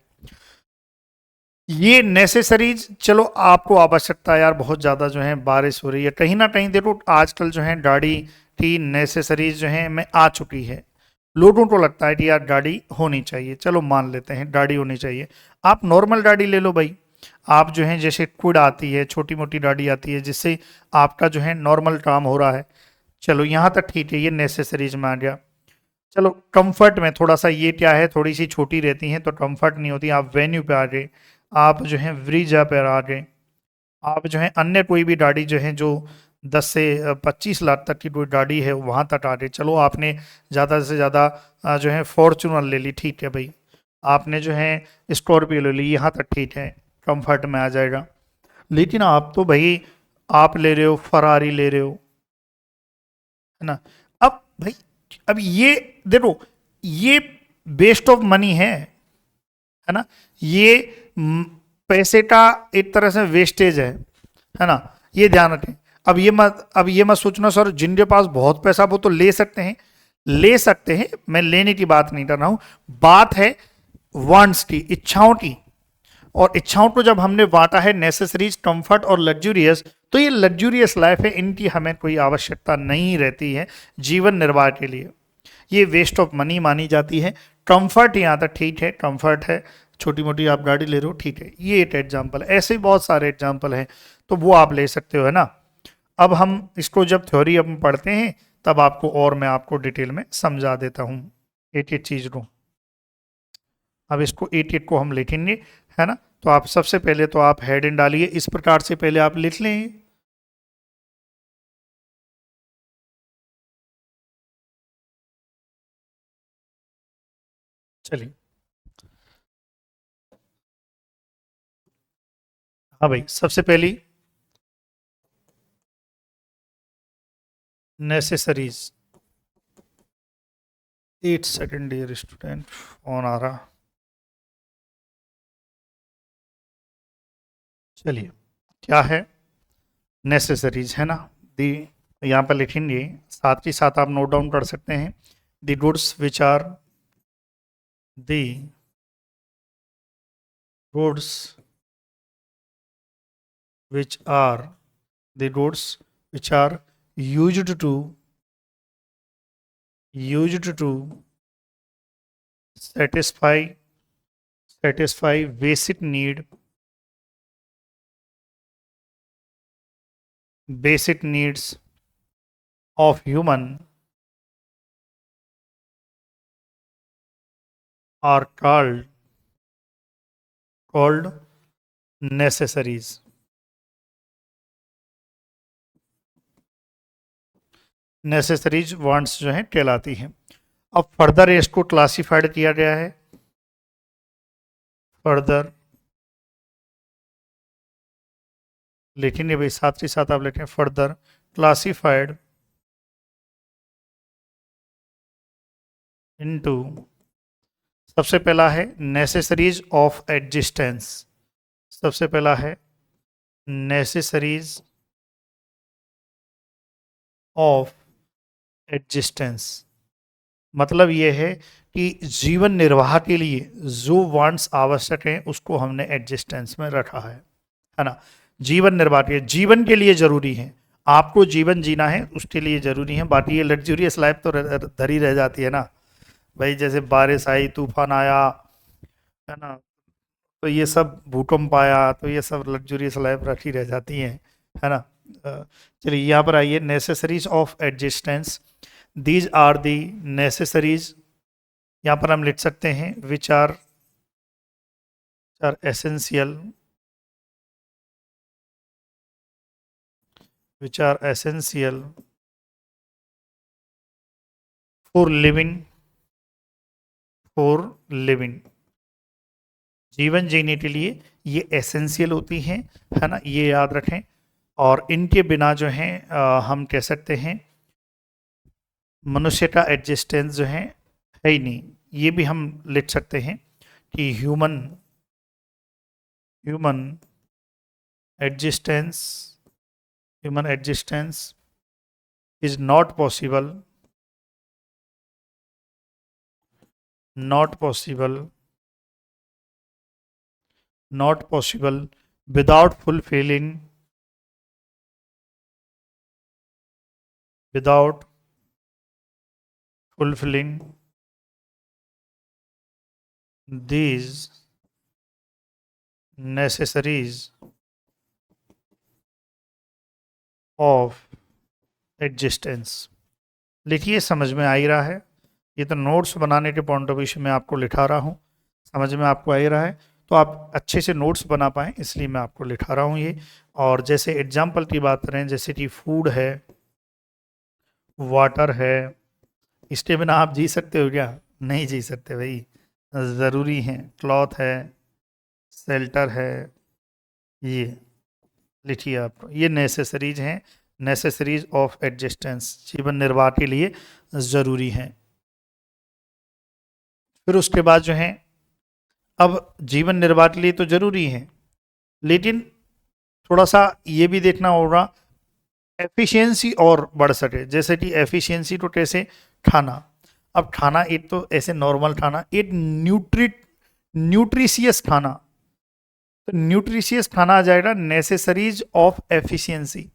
ये नेसेसरीज, चलो आपको आवश्यकता है यार, बहुत ज़्यादा जो है बारिश हो रही है, कहीं ना कहीं देखो आजकल जो है गाड़ी की नेसेसरीज जो है में आ चुकी है। लोगों को लगता है कि यार गाड़ी होनी चाहिए, चलो मान लेते हैं गाड़ी होनी चाहिए। आप नॉर्मल गाड़ी ले लो भाई, आप जो है जैसे क्विड आती है, छोटी मोटी गाड़ी आती है जिससे आपका जो है नॉर्मल काम हो रहा है, चलो यहाँ तक ठीक है, ये नेसेसरीज में आ गया। चलो कंफर्ट में थोड़ा सा ये क्या है, थोड़ी सी छोटी रहती हैं तो कंफर्ट नहीं होती, आप वेन्यू पे आ गए, आप जो है ब्रिजा पे आ गए, आप जो है अन्य कोई भी गाड़ी जो है जो 10 से 25 लाख तक की कोई गाड़ी है वहाँ तक आ गए। चलो आपने ज़्यादा से ज़्यादा जो है फॉर्चूनर ले ली, ठीक है भाई, आपने जो है स्कॉर्पियो ले ली, यहाँ तक ठीक है, कंफर्ट में आ जाएगा। लेकिन आप तो भाई आप ले रहे हो फरारी ले रहे हो, है ना। अब भाई, अब ये देखो, ये वेस्ट ऑफ मनी है ना, ये पैसे का एक तरह से वेस्टेज है ना, ये ध्यान रखें। अब ये मत सोचना सर जिनके पास बहुत पैसा वो तो ले सकते हैं, ले सकते हैं, मैं लेने की बात नहीं कर रहा हूं, बात है वांट्स की, इच्छाओं की। और इच्छाओं को जब हमने बांटा है नेसेसरीज, कंफर्ट और लग्जूरियस, तो ये लग्जूरियस लाइफ है, इनकी हमें कोई आवश्यकता नहीं रहती है जीवन निर्वाह के लिए, ये वेस्ट ऑफ मनी मानी जाती है। कंफर्ट यहाँ तक ठीक है, कंफर्ट है, छोटी मोटी आप गाड़ी ले रहे हो, ठीक है, ये एक एग्जाम्पल है। ऐसे ही बहुत सारे एग्जाम्पल हैं, तो वो आप ले सकते हो, है ना। अब हम इसको जब थ्योरी हम पढ़ते हैं, तब आपको और मैं आपको डिटेल में समझा देता हूँ एक एक चीज़ को। अब इसको एक एक को हम लिखेंगे, है ना। तो आप सबसे पहले तो आप हेडिंग डालिए, इस प्रकार से पहले आप लिख लें। चलिए, हाँ भाई, सबसे पहली necessaries. 8 second dear student, phone आ रहा। चलिए, क्या है नेसेसरीज, है ना। दी, यहाँ पर लिखेंगे, साथ ही साथ आप नोट डाउन कर सकते हैं। The goods which are, the goods which are the goods which are used to used to satisfy basic needs of human are called necessaries। Necessaries wants जो हैं कहलाती हैं। अब फर्दर इसको क्लासिफाइड किया गया है। फर्दर लिखेंगे भाई, साथ ही साथ आप लिखें फर्दर क्लासिफाइड इनटू, सबसे पहला है नेसेसरीज ऑफ एग्जिस्टेंस। सबसे पहला है नेसेसरीज ऑफ एग्जिस्टेंस। मतलब ये है कि जीवन निर्वाह के लिए जो वांट्स आवश्यक हैं उसको हमने एग्जिस्टेंस में रखा है ना। जीवन निर्वाह के, जीवन के लिए जरूरी है, आपको जीवन जीना है उसके लिए जरूरी है। बाकी ये लग्जूरियस लाइफ तो धरी रह जाती है ना भाई, जैसे बारिश आई, तूफान आया, है ना, तो ये सब भूकंप आया, तो ये सब लग्जूरियस लाइफ रखी रह जाती है ना। चलिए यहाँ पर आइए, necessaries of existence, these are the necessaries, यहाँ पर हम लिख सकते हैं which are essential, which are essential for living, जीवन जीने के लिए ये एसेंशियल होती हैं, है ना, ये याद रखें। और इनके बिना जो है हम कह सकते हैं मनुष्य का एग्जिस्टेंस जो है ही नहीं। ये भी हम लिख सकते हैं कि human existence is not possible without fulfilling these necessaries of existence। लिखिए, समझ में आ ही रहा है, ये तो नोट्स बनाने के पॉइंट ऑफ व्यू से मैं आपको लिखा रहा हूँ, समझ में आपको आ ही रहा है, तो आप अच्छे से नोट्स बना पाएँ इसलिए मैं आपको लिखा रहा हूँ ये। और जैसे एग्जाम्पल की बात करें, जैसे कि फूड है, वाटर है, इसके बिना आप जी सकते हो क्या? नहीं जी सकते भाई, ज़रूरी हैं। क्लॉथ है, शेल्टर है, ये लिखिए आप, ये नेसेसरीज हैं, नेसेसरीज ऑफ एग्जिस्टेंस, जीवन निर्वाह के लिए ज़रूरी हैं। फिर उसके बाद जो है, अब जीवन निर्वाह के लिए तो ज़रूरी है, लेकिन थोड़ा सा ये भी देखना होगा एफिशिएंसी और बढ़ सके। जैसे कि एफिशिएंसी तो कैसे, खाना, अब खाना एक तो ऐसे नॉर्मल खाना, एक न्यूट्रिशियस खाना, तो न्यूट्रिशियस खाना आ जाएगा नेसेसरीज ऑफ एफिशिएंसी।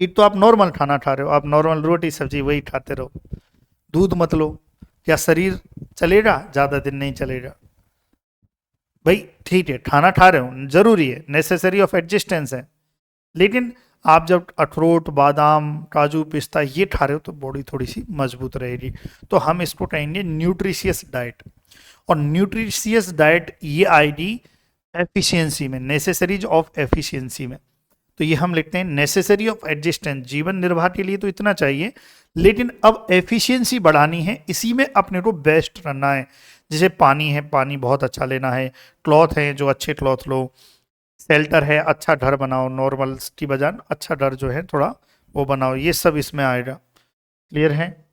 एक तो आप नॉर्मल खाना खा रहे हो, आप नॉर्मल रोटी सब्जी वही खाते रहो, दूध मत लो, क्या शरीर चलेगा? ज़्यादा दिन नहीं चलेगा भाई। ठीक है, खाना खा रहे हो, जरूरी है, नेसेसरी ऑफ एग्जिस्टेंस है, लेकिन आप जब अखरोट, बादाम, काजू, पिस्ता ये खा रहे हो तो बॉडी थोड़ी सी मजबूत रहेगी। तो हम इसको कहेंगे न्यूट्रिशियस डाइट, और न्यूट्रिशियस डाइट ये आएगी एफिशिएंसी में, नेसेसरीज ऑफ एफिशिएंसी में। तो ये हम लिखते हैं नेसेसरी ऑफ एग्जिस्टेंस, जीवन निर्वाह के लिए तो इतना चाहिए, लेकिन अब एफिशिएंसी बढ़ानी है, इसी में अपने को बेस्ट करना है। जैसे पानी है, पानी बहुत अच्छा लेना है, क्लॉथ है जो अच्छे क्लॉथ लो, शेल्टर है, अच्छा घर बनाओ, नॉर्मल की बजाय अच्छा घर जो है थोड़ा वो बनाओ, ये सब इसमें आएगा। क्लियर है?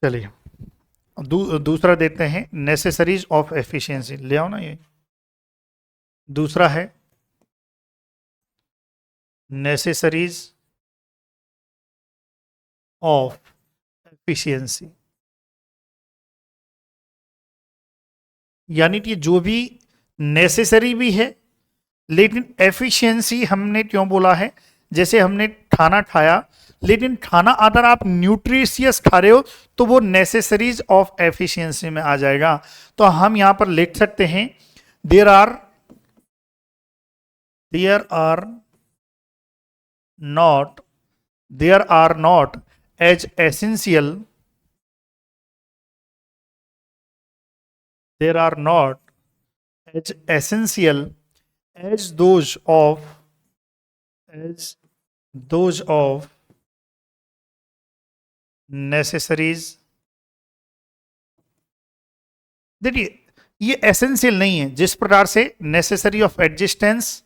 चलिए, दूसरा देते हैं नेसेसरीज ऑफ एफिशिएंसी, ले आओ ना ये। दूसरा है नेसेसरीज ऑफ एफिशिएंसी, यानी कि जो भी नेसेसरी भी है, लेकिन एफिशिएंसी हमने क्यों बोला है, जैसे हमने खाना खाया, लेकिन खाना अगर आप न्यूट्रिशियस खा रहे हो तो वो नेसेसरीज ऑफ एफिशिएंसी में आ जाएगा। तो हम यहां पर लिख सकते हैं there are not as essential, there are not as essential as those of necessaries। देखिए ये एसेंशियल नहीं है, जिस प्रकार से नेसेसरी ऑफ एग्जिस्टेंस,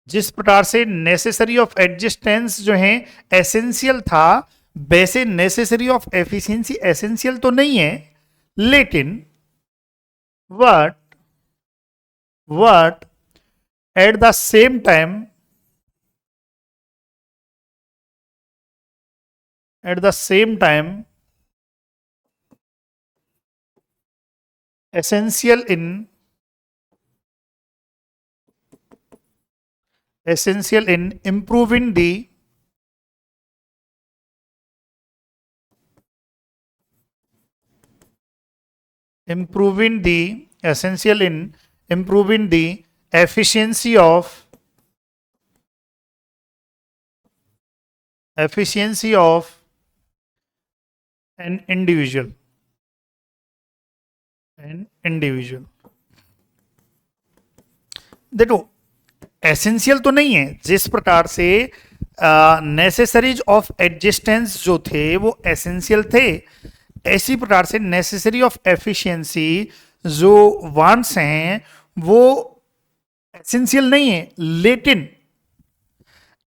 जिस प्रकार से नेसेसरी ऑफ एग्जिस्टेंस जो है एसेंशियल था, वैसे नेसेसरी ऑफ एफिशिएंसी एसेंशियल तो नहीं है, लेकिन what at the same time essential in improving the essential in improving the efficiency of an individual देखो एसेंशियल तो नहीं है, जिस प्रकार से नेसेसरीज ऑफ एग्जिस्टेंस जो थे वो एसेंशियल थे, ऐसी प्रकार से नेसेसरी ऑफ एफिशिएंसी जो वांट्स हैं वो एसेंशियल नहीं है, लेकिन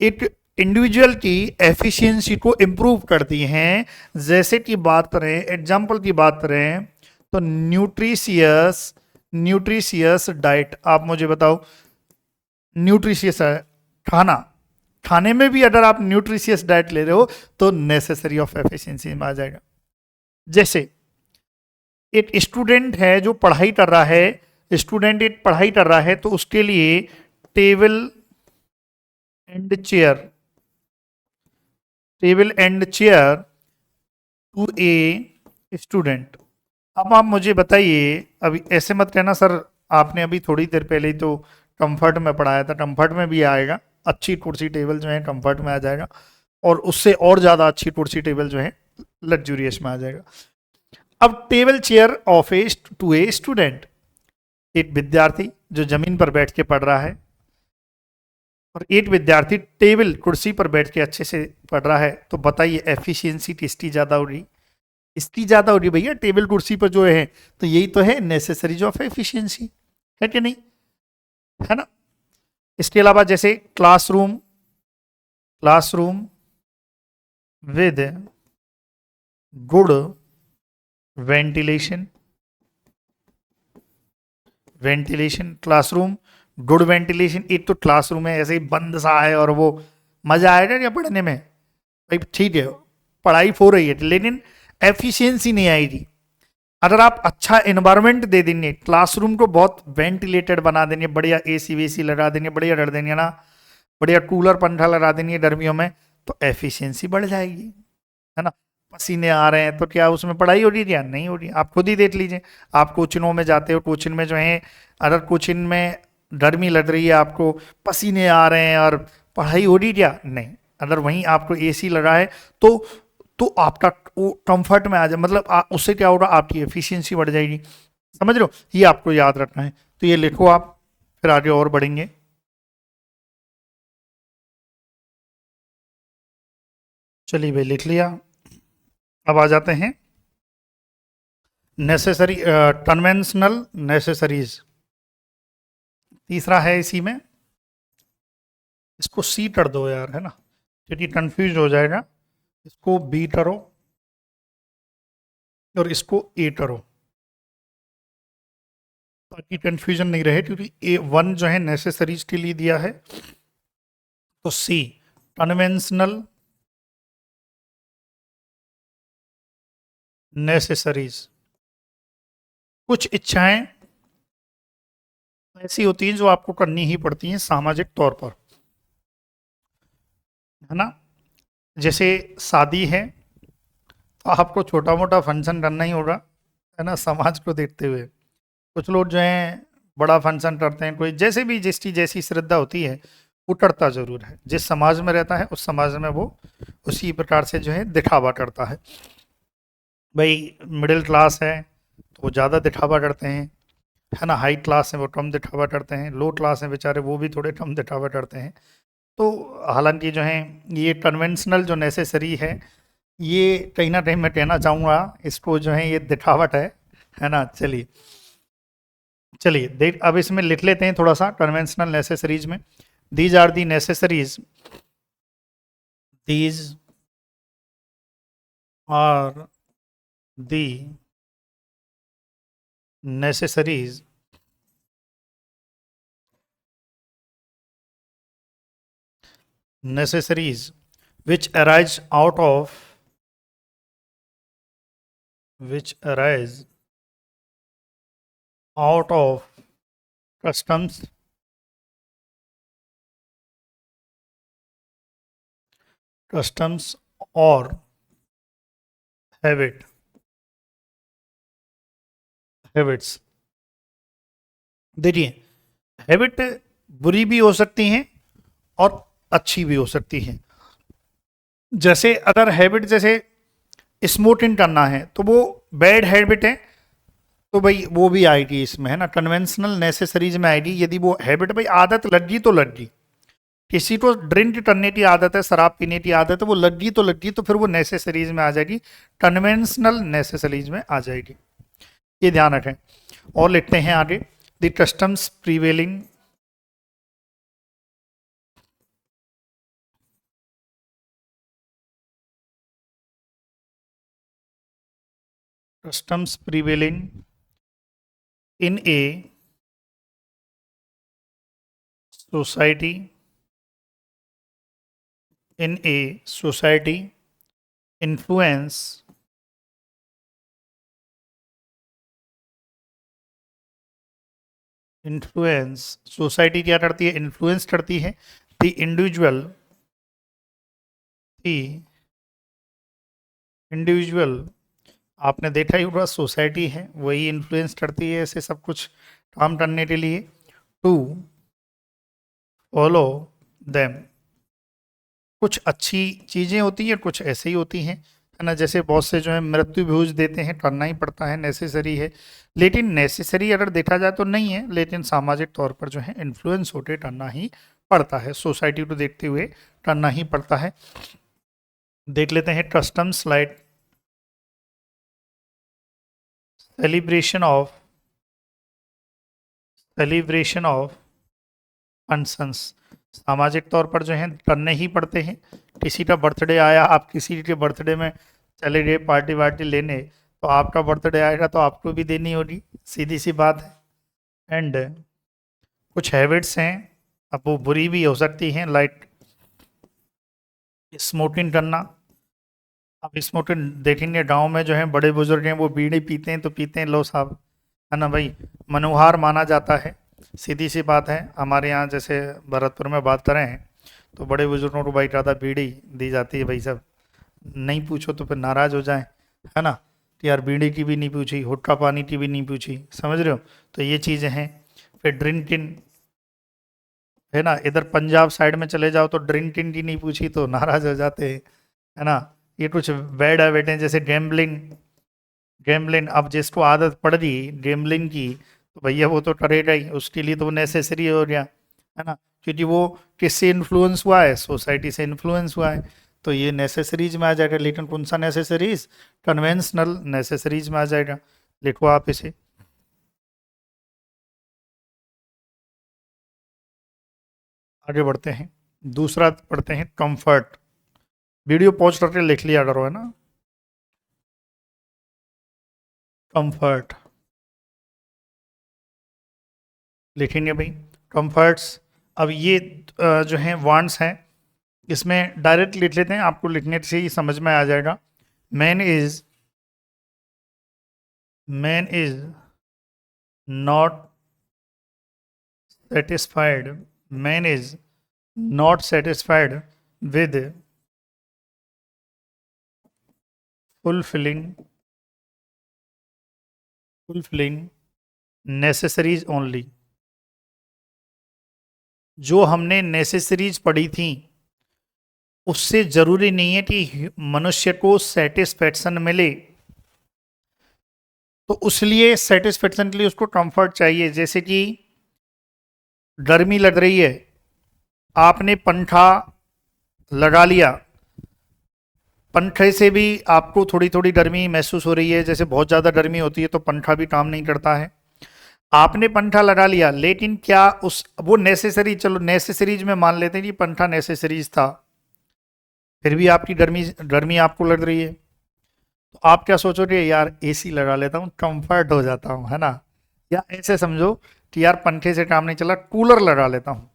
एक इंडिविजुअल की एफिशिएंसी को इंप्रूव करती हैं। जैसे कि बात करें, एग्जांपल की बात करें तो न्यूट्रिशियस डाइट, आप मुझे बताओ न्यूट्रिशियस है खाना, खाने में भी अगर आप न्यूट्रिशियस डाइट ले रहे हो तो नेसेसरी ऑफ एफिशिएंसी में आ जाएगा। जैसे एक स्टूडेंट है जो पढ़ाई कर रहा है, तो उसके लिए table and chair to a student. अब आप मुझे बताइए, अभी ऐसे मत कहना सर आपने अभी थोड़ी देर पहले ही तो कंफर्ट में पढ़ाया था, कंफर्ट में भी आएगा, अच्छी कुर्सी टेबल जो है कंफर्ट में आ जाएगा, और उससे और ज़्यादा अच्छी कुर्सी टेबल जो है लग्जूरियस में आ जाएगा। अब table chair of to a student, एक विद्यार्थी जो जमीन पर बैठ के पढ़ रहा है और एक विद्यार्थी टेबल कुर्सी पर बैठ के अच्छे से पढ़ रहा है, तो बताइए एफिशिएंसी किसकी ज़्यादा हो रही? इसकी ज़्यादा हो रही भैया, टेबल कुर्सी पर जो है। तो यही तो है नेसेसरीज ऑफ एफिशिएंसी, है कि नहीं, है ना। इसके अलावा जैसे classroom with good ventilation, classroom good ventilation. एक तो क्लासरूम है ऐसे ही बंद सा है और वो मजा आएगा क्या पढ़ने में? भाई ठीक है पढ़ाई हो रही है, लेकिन एफिशिएंसी नहीं आएगी। अगर आप अच्छा एनवायरनमेंट दे देंगे, क्लासरूम को बहुत वेंटिलेटेड बना देंगे, बढ़िया एसी वेसी लगा देंगे, बढ़िया कर देंगे ना, बढ़िया कूलर पंखा लगा देंगे गर्मियों में, तो एफिशिएंसी बढ़ जाएगी, है ना। पसीने आ रहे हैं तो क्या उसमें पढ़ाई हो रही है? नहीं हो रही। आप खुद ही देख लीजिए, आप कोचिंगों में जाते हो, कोचिंग में जो है अगर कोचिंग में गर्मी लग रही है, आपको पसीने आ रहे हैं और पढ़ाई हो रही क्या? नहीं। अगर वहीं आपको एसी लगा है तो आपका कंफर्ट में आ जाए, मतलब उससे क्या होगा, आपकी एफिशिएंसी बढ़ जाएगी। समझ रहे हो, ये आपको याद रखना है। तो ये लिखो आप, फिर आगे और बढ़ेंगे। चलिए भाई लिख लिया। अब आ जाते हैं नेसेसरी कन्वेंशनल नेसेसरीज, तीसरा है इसी में। इसको सी कर दो यार, है ना, क्योंकि कंफ्यूज हो जाएगा। इसको बी करो और इसको ए करो, ताकि कंफ्यूजन नहीं रहे, क्योंकि ए वन जो है नेसेसरीज के लिए दिया है। तो सी कन्वेंशनल नेसेसरीज। कुछ इच्छाएं ऐसी होती हैं जो आपको करनी ही पड़ती हैं सामाजिक तौर पर, है ना। जैसे शादी है तो आपको छोटा मोटा फंक्शन करना ही होगा, है ना, समाज को देखते हुए। कुछ लोग जो हैं बड़ा फंक्शन करते हैं, कोई जैसे भी जिसकी जैसी श्रद्धा होती है वो करता जरूर है। जिस समाज में रहता है उस समाज में वो उसी प्रकार से जो है दिखावा करता है। भाई मिडिल क्लास है तो वो ज़्यादा दिखावा करते हैं, है ना। हाई क्लास है वो कम दिखावा करते हैं, लो क्लास है बेचारे वो भी थोड़े कम दिखावा करते हैं। तो हालांकि जो है ये कन्वेंशनल जो नेसेसरी है कहीं ना कहीं मैं कहना चाहूँगा इसको जो है ये दिखावट है ना। चलिए चलिए देख, अब इसमें लिख लेते हैं थोड़ा सा कन्वेंशनल नेसेसरीज में। These are the necessaries, these are the necessaries necessaries which arise out of which arise out of customs customs or habits। देखिए हैबिट बुरी भी हो सकती हैं और अच्छी भी हो सकती हैं। जैसे अगर हैबिट जैसे स्मोकिंग करना है तो वो बैड हैबिट है, तो भाई वो भी आएगी इसमें, है ना। कन्वेंशनल नेसेसरीज में आएगी। यदि वो हैबिट भाई आदत लग गई तो लग गई, किसी को ड्रिंक करने की आदत है, शराब पीने की आदत है, वो लग गई तो लग गई, तो फिर वो नेसेसरीज में आ जाएगी, कन्वेंशनल नेसेसरीज में आ जाएगी। ये ध्यान रखें। और लिखते हैं आगे, the customs prevailing customs prevailing in a society influence society क्या करती है, इन्फ्लुएंस करती है द इंडिविजुअल। आपने देखा ही होगा सोसाइटी है वही इन्फ्लुएंस करती है ऐसे सब कुछ काम करने के लिए, टू फॉलो देम। कुछ अच्छी चीज़ें होती हैं, कुछ ऐसे ही होती हैं, है ना। जैसे बहुत से जो है मृत्यु भेज देते हैं, करना ही पड़ता है, नेसेसरी है। लेकिन नेसेसरी अगर देखा जाए तो नहीं है, लेकिन सामाजिक तौर पर जो है इन्फ्लुएंस होते करना ही पड़ता है, सोसाइटी को देखते हुए करना ही पड़ता है। देख लेते हैं customs like celebration of functions. सामाजिक तौर पर जो है करने ही पड़ते हैं। किसी का बर्थडे आया, आप किसी के बर्थडे में चले गए पार्टी वार्टी लेने, तो आपका बर्थडे आएगा तो आपको भी देनी होगी, सीधी सी बात है। एंड कुछ हैबिट्स हैं, अब वो बुरी भी हो सकती हैं, लाइक स्मोकिंग करना। अब स्मोकिंग देखेंगे गांव में जो है बड़े बुजुर्ग हैं वो बीड़ी पीते हैं तो पीते हैं, लो साहब, है ना भाई, मनोहार माना जाता है, सीधी सी बात है। हमारे यहाँ जैसे भरतपुर में बात करें तो बड़े बुजुर्गों को भाई ज़्यादा बीड़ी दी जाती है, भाई साहब नहीं पूछो तो फिर नाराज़ हो जाए, है ना। कि यार बीड़ी की भी नहीं पूछी, हुक्का पानी की भी नहीं पूछी, समझ रहे हो। तो ये चीज़ें हैं। फिर ड्रिंकिंग, है ना, इधर पंजाब साइड में चले जाओ तो ड्रिंकिंग की नहीं पूछी तो नाराज़ हो जाते हैं, है ना। ये कुछ बैड हैबिट हैं, जैसे गैम्बलिंग। अब जिसको आदत पड़ गई गैम्बलिंग की तो भैया वो तो करेगा ही, उसके लिए तो वो नेसेसरी हो गया, है ना। क्योंकि वो किससे इन्फ्लुएंस हुआ है, सोसाइटी से इन्फ्लुएंस हुआ है, तो ये नेसेसरीज में आ जाएगा। लेकिन कौन सा नेसेसरीज, कन्वेंशनल नेसेसरीज में आ जाएगा। लिखो आप इसे। आगे बढ़ते हैं, दूसरा पढ़ते हैं कंफर्ट। वीडियो पॉज करके लिख लिया करो, है ना। कंफर्ट लिखेंगे भाई, कंफर्ट्स। अब ये जो है वांट्स हैं, इसमें डायरेक्ट लिख लेते हैं, आपको लिखने से ही समझ में आ जाएगा। Man is not satisfied, man is not satisfied with fulfilling fulfilling necessaries only। जो हमने नेसेसरीज पढ़ी थी उससे जरूरी नहीं है कि मनुष्य को सेटिस्फेक्शन मिले, तो उसलिए सेटिस्फेक्शन के लिए उसको कंफर्ट चाहिए। जैसे कि गर्मी लग रही है, आपने पंखा लगा लिया, पंखे से भी आपको थोड़ी थोड़ी गर्मी महसूस हो रही है, जैसे बहुत ज़्यादा गर्मी होती है तो पंखा भी काम नहीं करता है। आपने पंखा लगा लिया, लेकिन क्या उस वो नेसेसरी, चलो नेसेसरीज में मान लेते हैं कि पंखा नेसेसरीज था, फिर भी आपकी गर्मी गर्मी आपको लग रही है, तो आप क्या सोचोगे, यार एसी लगा लेता हूँ, कंफर्ट हो जाता हूँ, है ना। या ऐसे समझो कि यार पंखे से काम नहीं चला, कूलर लगा लेता हूँ।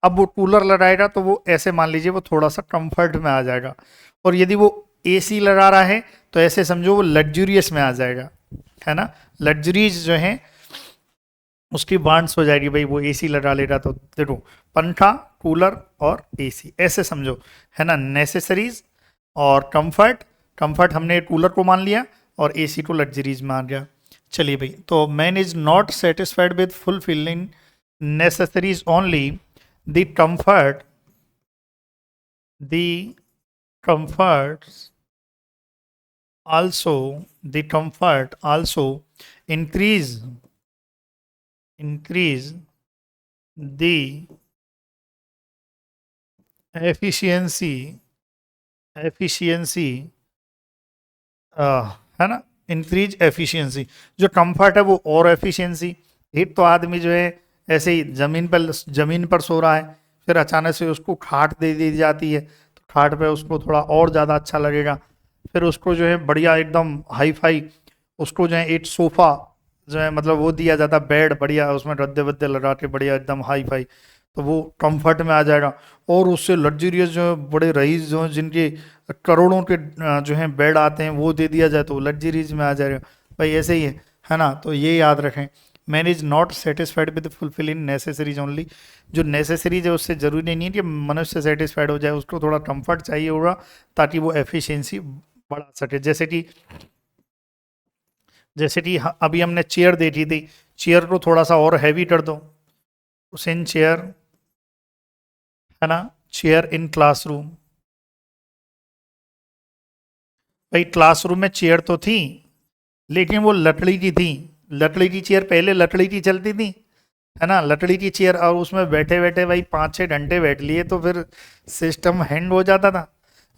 अब वो कूलर लगाएगा तो वो ऐसे मान लीजिए वो थोड़ा सा कंफर्ट में आ जाएगा, और यदि वो एसी लगा रहा है तो ऐसे समझो वो लग्जूरियस में आ जाएगा, है ना। लग्जरीज जो है उसकी बांड्स हो जाएगी भाई, वो एसी लगा लेगा तो देखो, पंखा, कूलर और एसी ऐसे समझो, है ना। नेसेसरीज और कंफर्ट, कंफर्ट हमने कूलर को मान लिया और एसी को लग्जरीज मान लिया। चलिए भाई, तो man is not satisfied with fulfilling necessaries only, the comfort, the comforts the comfort also increase the efficiency है ना, इंक्रीज एफिशिएंसी। जो कंफर्ट है वो और एफिशिएंसी। एक तो आदमी जो है ऐसे ही जमीन पर सो रहा है, फिर अचानक से उसको खाट दे दी जाती है, तो खाट पे उसको थोड़ा और ज़्यादा अच्छा लगेगा। फिर उसको जो है बढ़िया एकदम हाई फाई, उसको जो है एक सोफ़ा जो है मतलब वो दिया जाता, बेड बढ़िया, उसमें गद्दे वद्दे लगा के बढ़िया एकदम हाई फाई, तो वो कंफर्ट में आ जाएगा। और उससे लग्जरियस जो है बड़े रईस जो हैं जिनके करोड़ों के जो हैं बेड आते हैं वो दे दिया जाए तो वो लग्जरीज में आ जाएगा। भाई ऐसे ही है ना। तो ये याद रखें, man is not satisfied with fulfilling necessaries only. जो नेसेसरीज है उससे ज़रूरी नहीं है कि मनुष्य सेटिस्फाइड हो जाए, उसको थोड़ा कंफर्ट चाहिए होगा ताकि वो एफिशिएंसी बढ़ा सके। जैसे कि अभी हमने चेयर देखी थी, चेयर को थोड़ा सा और हैवी कर दो, उसे इन चेयर, है ना, चेयर इन क्लासरूम। भाई क्लासरूम में चेयर तो थी, लेकिन वो लकड़ी की थी। लकड़ी की चेयर पहले लकड़ी की चलती थी, है ना, लकड़ी की चेयर, और उसमें बैठे बैठे भाई 5-6 घंटे बैठ लिए तो फिर सिस्टम हैंग हो जाता था।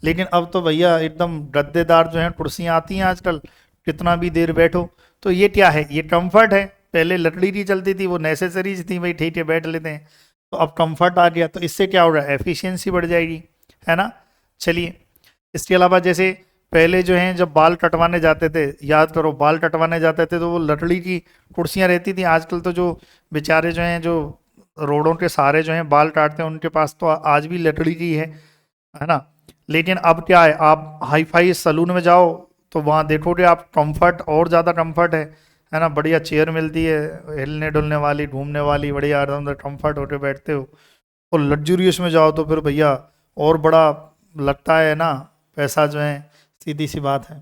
लेकिन अब तो भैया एकदम गद्देदार जो है कुर्सियाँ आती हैं आजकल, कितना भी देर बैठो। तो ये क्या है, ये कंफर्ट है। पहले लकड़ी की चलती थी, वो नेसेसरीज थी, भाई ठीक है बैठ लेते हैं, तो अब कंफर्ट आ गया, तो इससे क्या हो रहा है, एफिशिएंसी बढ़ जाएगी, है ना। चलिए, इसके अलावा जैसे पहले जो हैं जब बाल कटवाने जाते थे, याद करो बाल कटवाने जाते थे तो वो लकड़ी की कुर्सियां रहती थी। आजकल तो जो बेचारे जो हैं जो रोडों के सहारे जो हैं बाल काटते हैं उनके पास तो आज भी लकड़ी की है ना। लेकिन अब क्या है, आप हाई फाई सलून में जाओ तो वहाँ देखोगे आप कंफर्ट, और ज़्यादा कंफर्ट है ना, बढ़िया चेयर मिलती है, हिलने डुलने वाली, घूमने वाली, बढ़िया आराम से कंफर्ट होके बैठते हो। और लग्जूरियस में जाओ तो फिर भैया और बड़ा लगता है ना, पैसा जो है, सीधी सी बात है।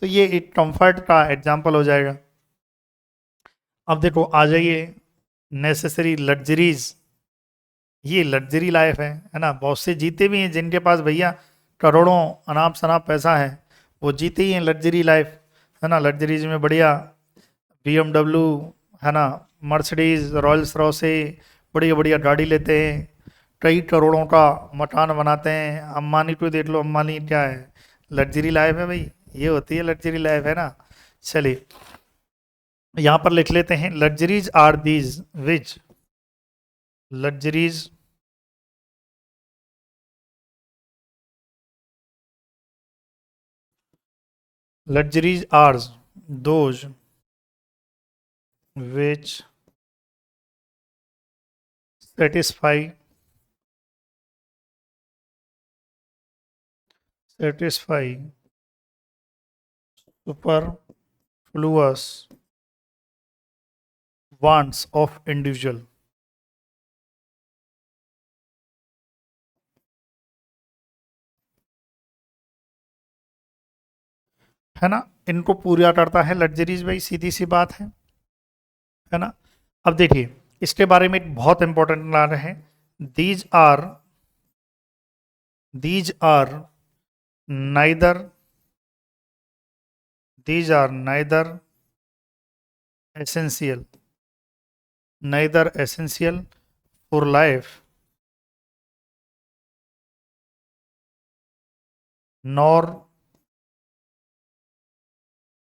तो ये एक कंफर्ट का एग्जाम्पल हो जाएगा। अब देखो आ जाइए, नेसेसरी लग्जरीज, ये लग्जरी लाइफ है ना। बहुत से जीते भी हैं जिनके पास भैया करोड़ों अनाप शनाप पैसा है, वो जीते ही हैं लग्जरी लाइफ, है ना। लग्जरीज में बढ़िया BMW, है ना, मर्सिडीज, रॉयल्स रॉसे, बढ़िया बढ़िया गाड़ी लेते हैं, कई करोड़ों का मकान बनाते हैं। अम्बानी को देख लो, अम्बानी क्या है, लग्जरी लाइफ है भाई, ये होती है लग्जरी लाइफ, है ना। चलिए, यहाँ पर लिख लेते हैं, luxuries are these which, luxuries luxuries are those which satisfy superfluous wants of individual। है ना, इनको पूरा करता है लग्जरीज भाई, सीधी सी बात है ना। अब देखिए इसके बारे में एक बहुत इंपॉर्टेंट ला रहे हैं, these are neither essential for life nor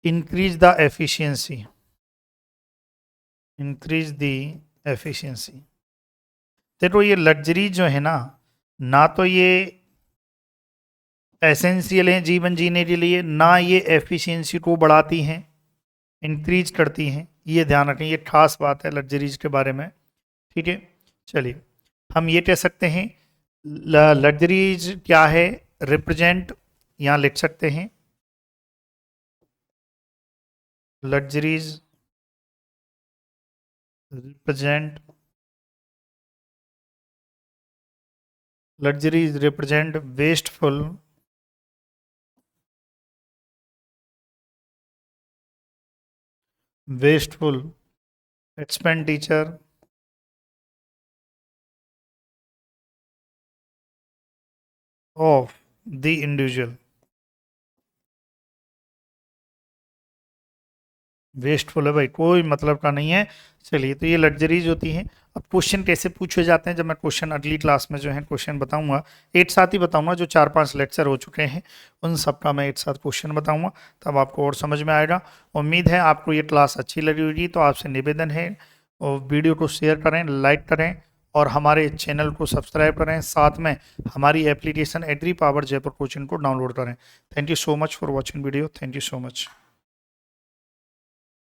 increase the efficiency देखो ये लग्जरी जो है ना तो ये एसेंशियल है जीवन जीने के लिए, ना ये एफिशिएंसी को बढ़ाती हैं, इंक्रीज करती हैं। ये ध्यान रखें, ये खास बात है लग्जरीज के बारे में, ठीक है। चलिए हम ये कह सकते हैं लग्जरीज क्या है, रिप्रेजेंट, यहाँ लिख सकते हैं luxuries represent wasteful expenditure of the individual। Wasteful है भाई, कोई मतलब का नहीं है। चलिए तो ये लग्जरीज होती हैं। अब क्वेश्चन कैसे पूछे जाते हैं, जब मैं क्वेश्चन अगली क्लास में जो है क्वेश्चन बताऊंगा, एक साथ ही बताऊंगा, जो 4-5 लेक्चर हो चुके हैं उन सब का मैं एक साथ क्वेश्चन बताऊंगा, तब आपको और समझ में आएगा। उम्मीद है आपको ये क्लास अच्छी लगी होगी। तो आपसे निवेदन है और वीडियो को शेयर करें, लाइक करें और हमारे चैनल को सब्सक्राइब करें, साथ में हमारी application agri power Jaipur coaching को डाउनलोड करें। Thank you so much for watching video, thank you so much.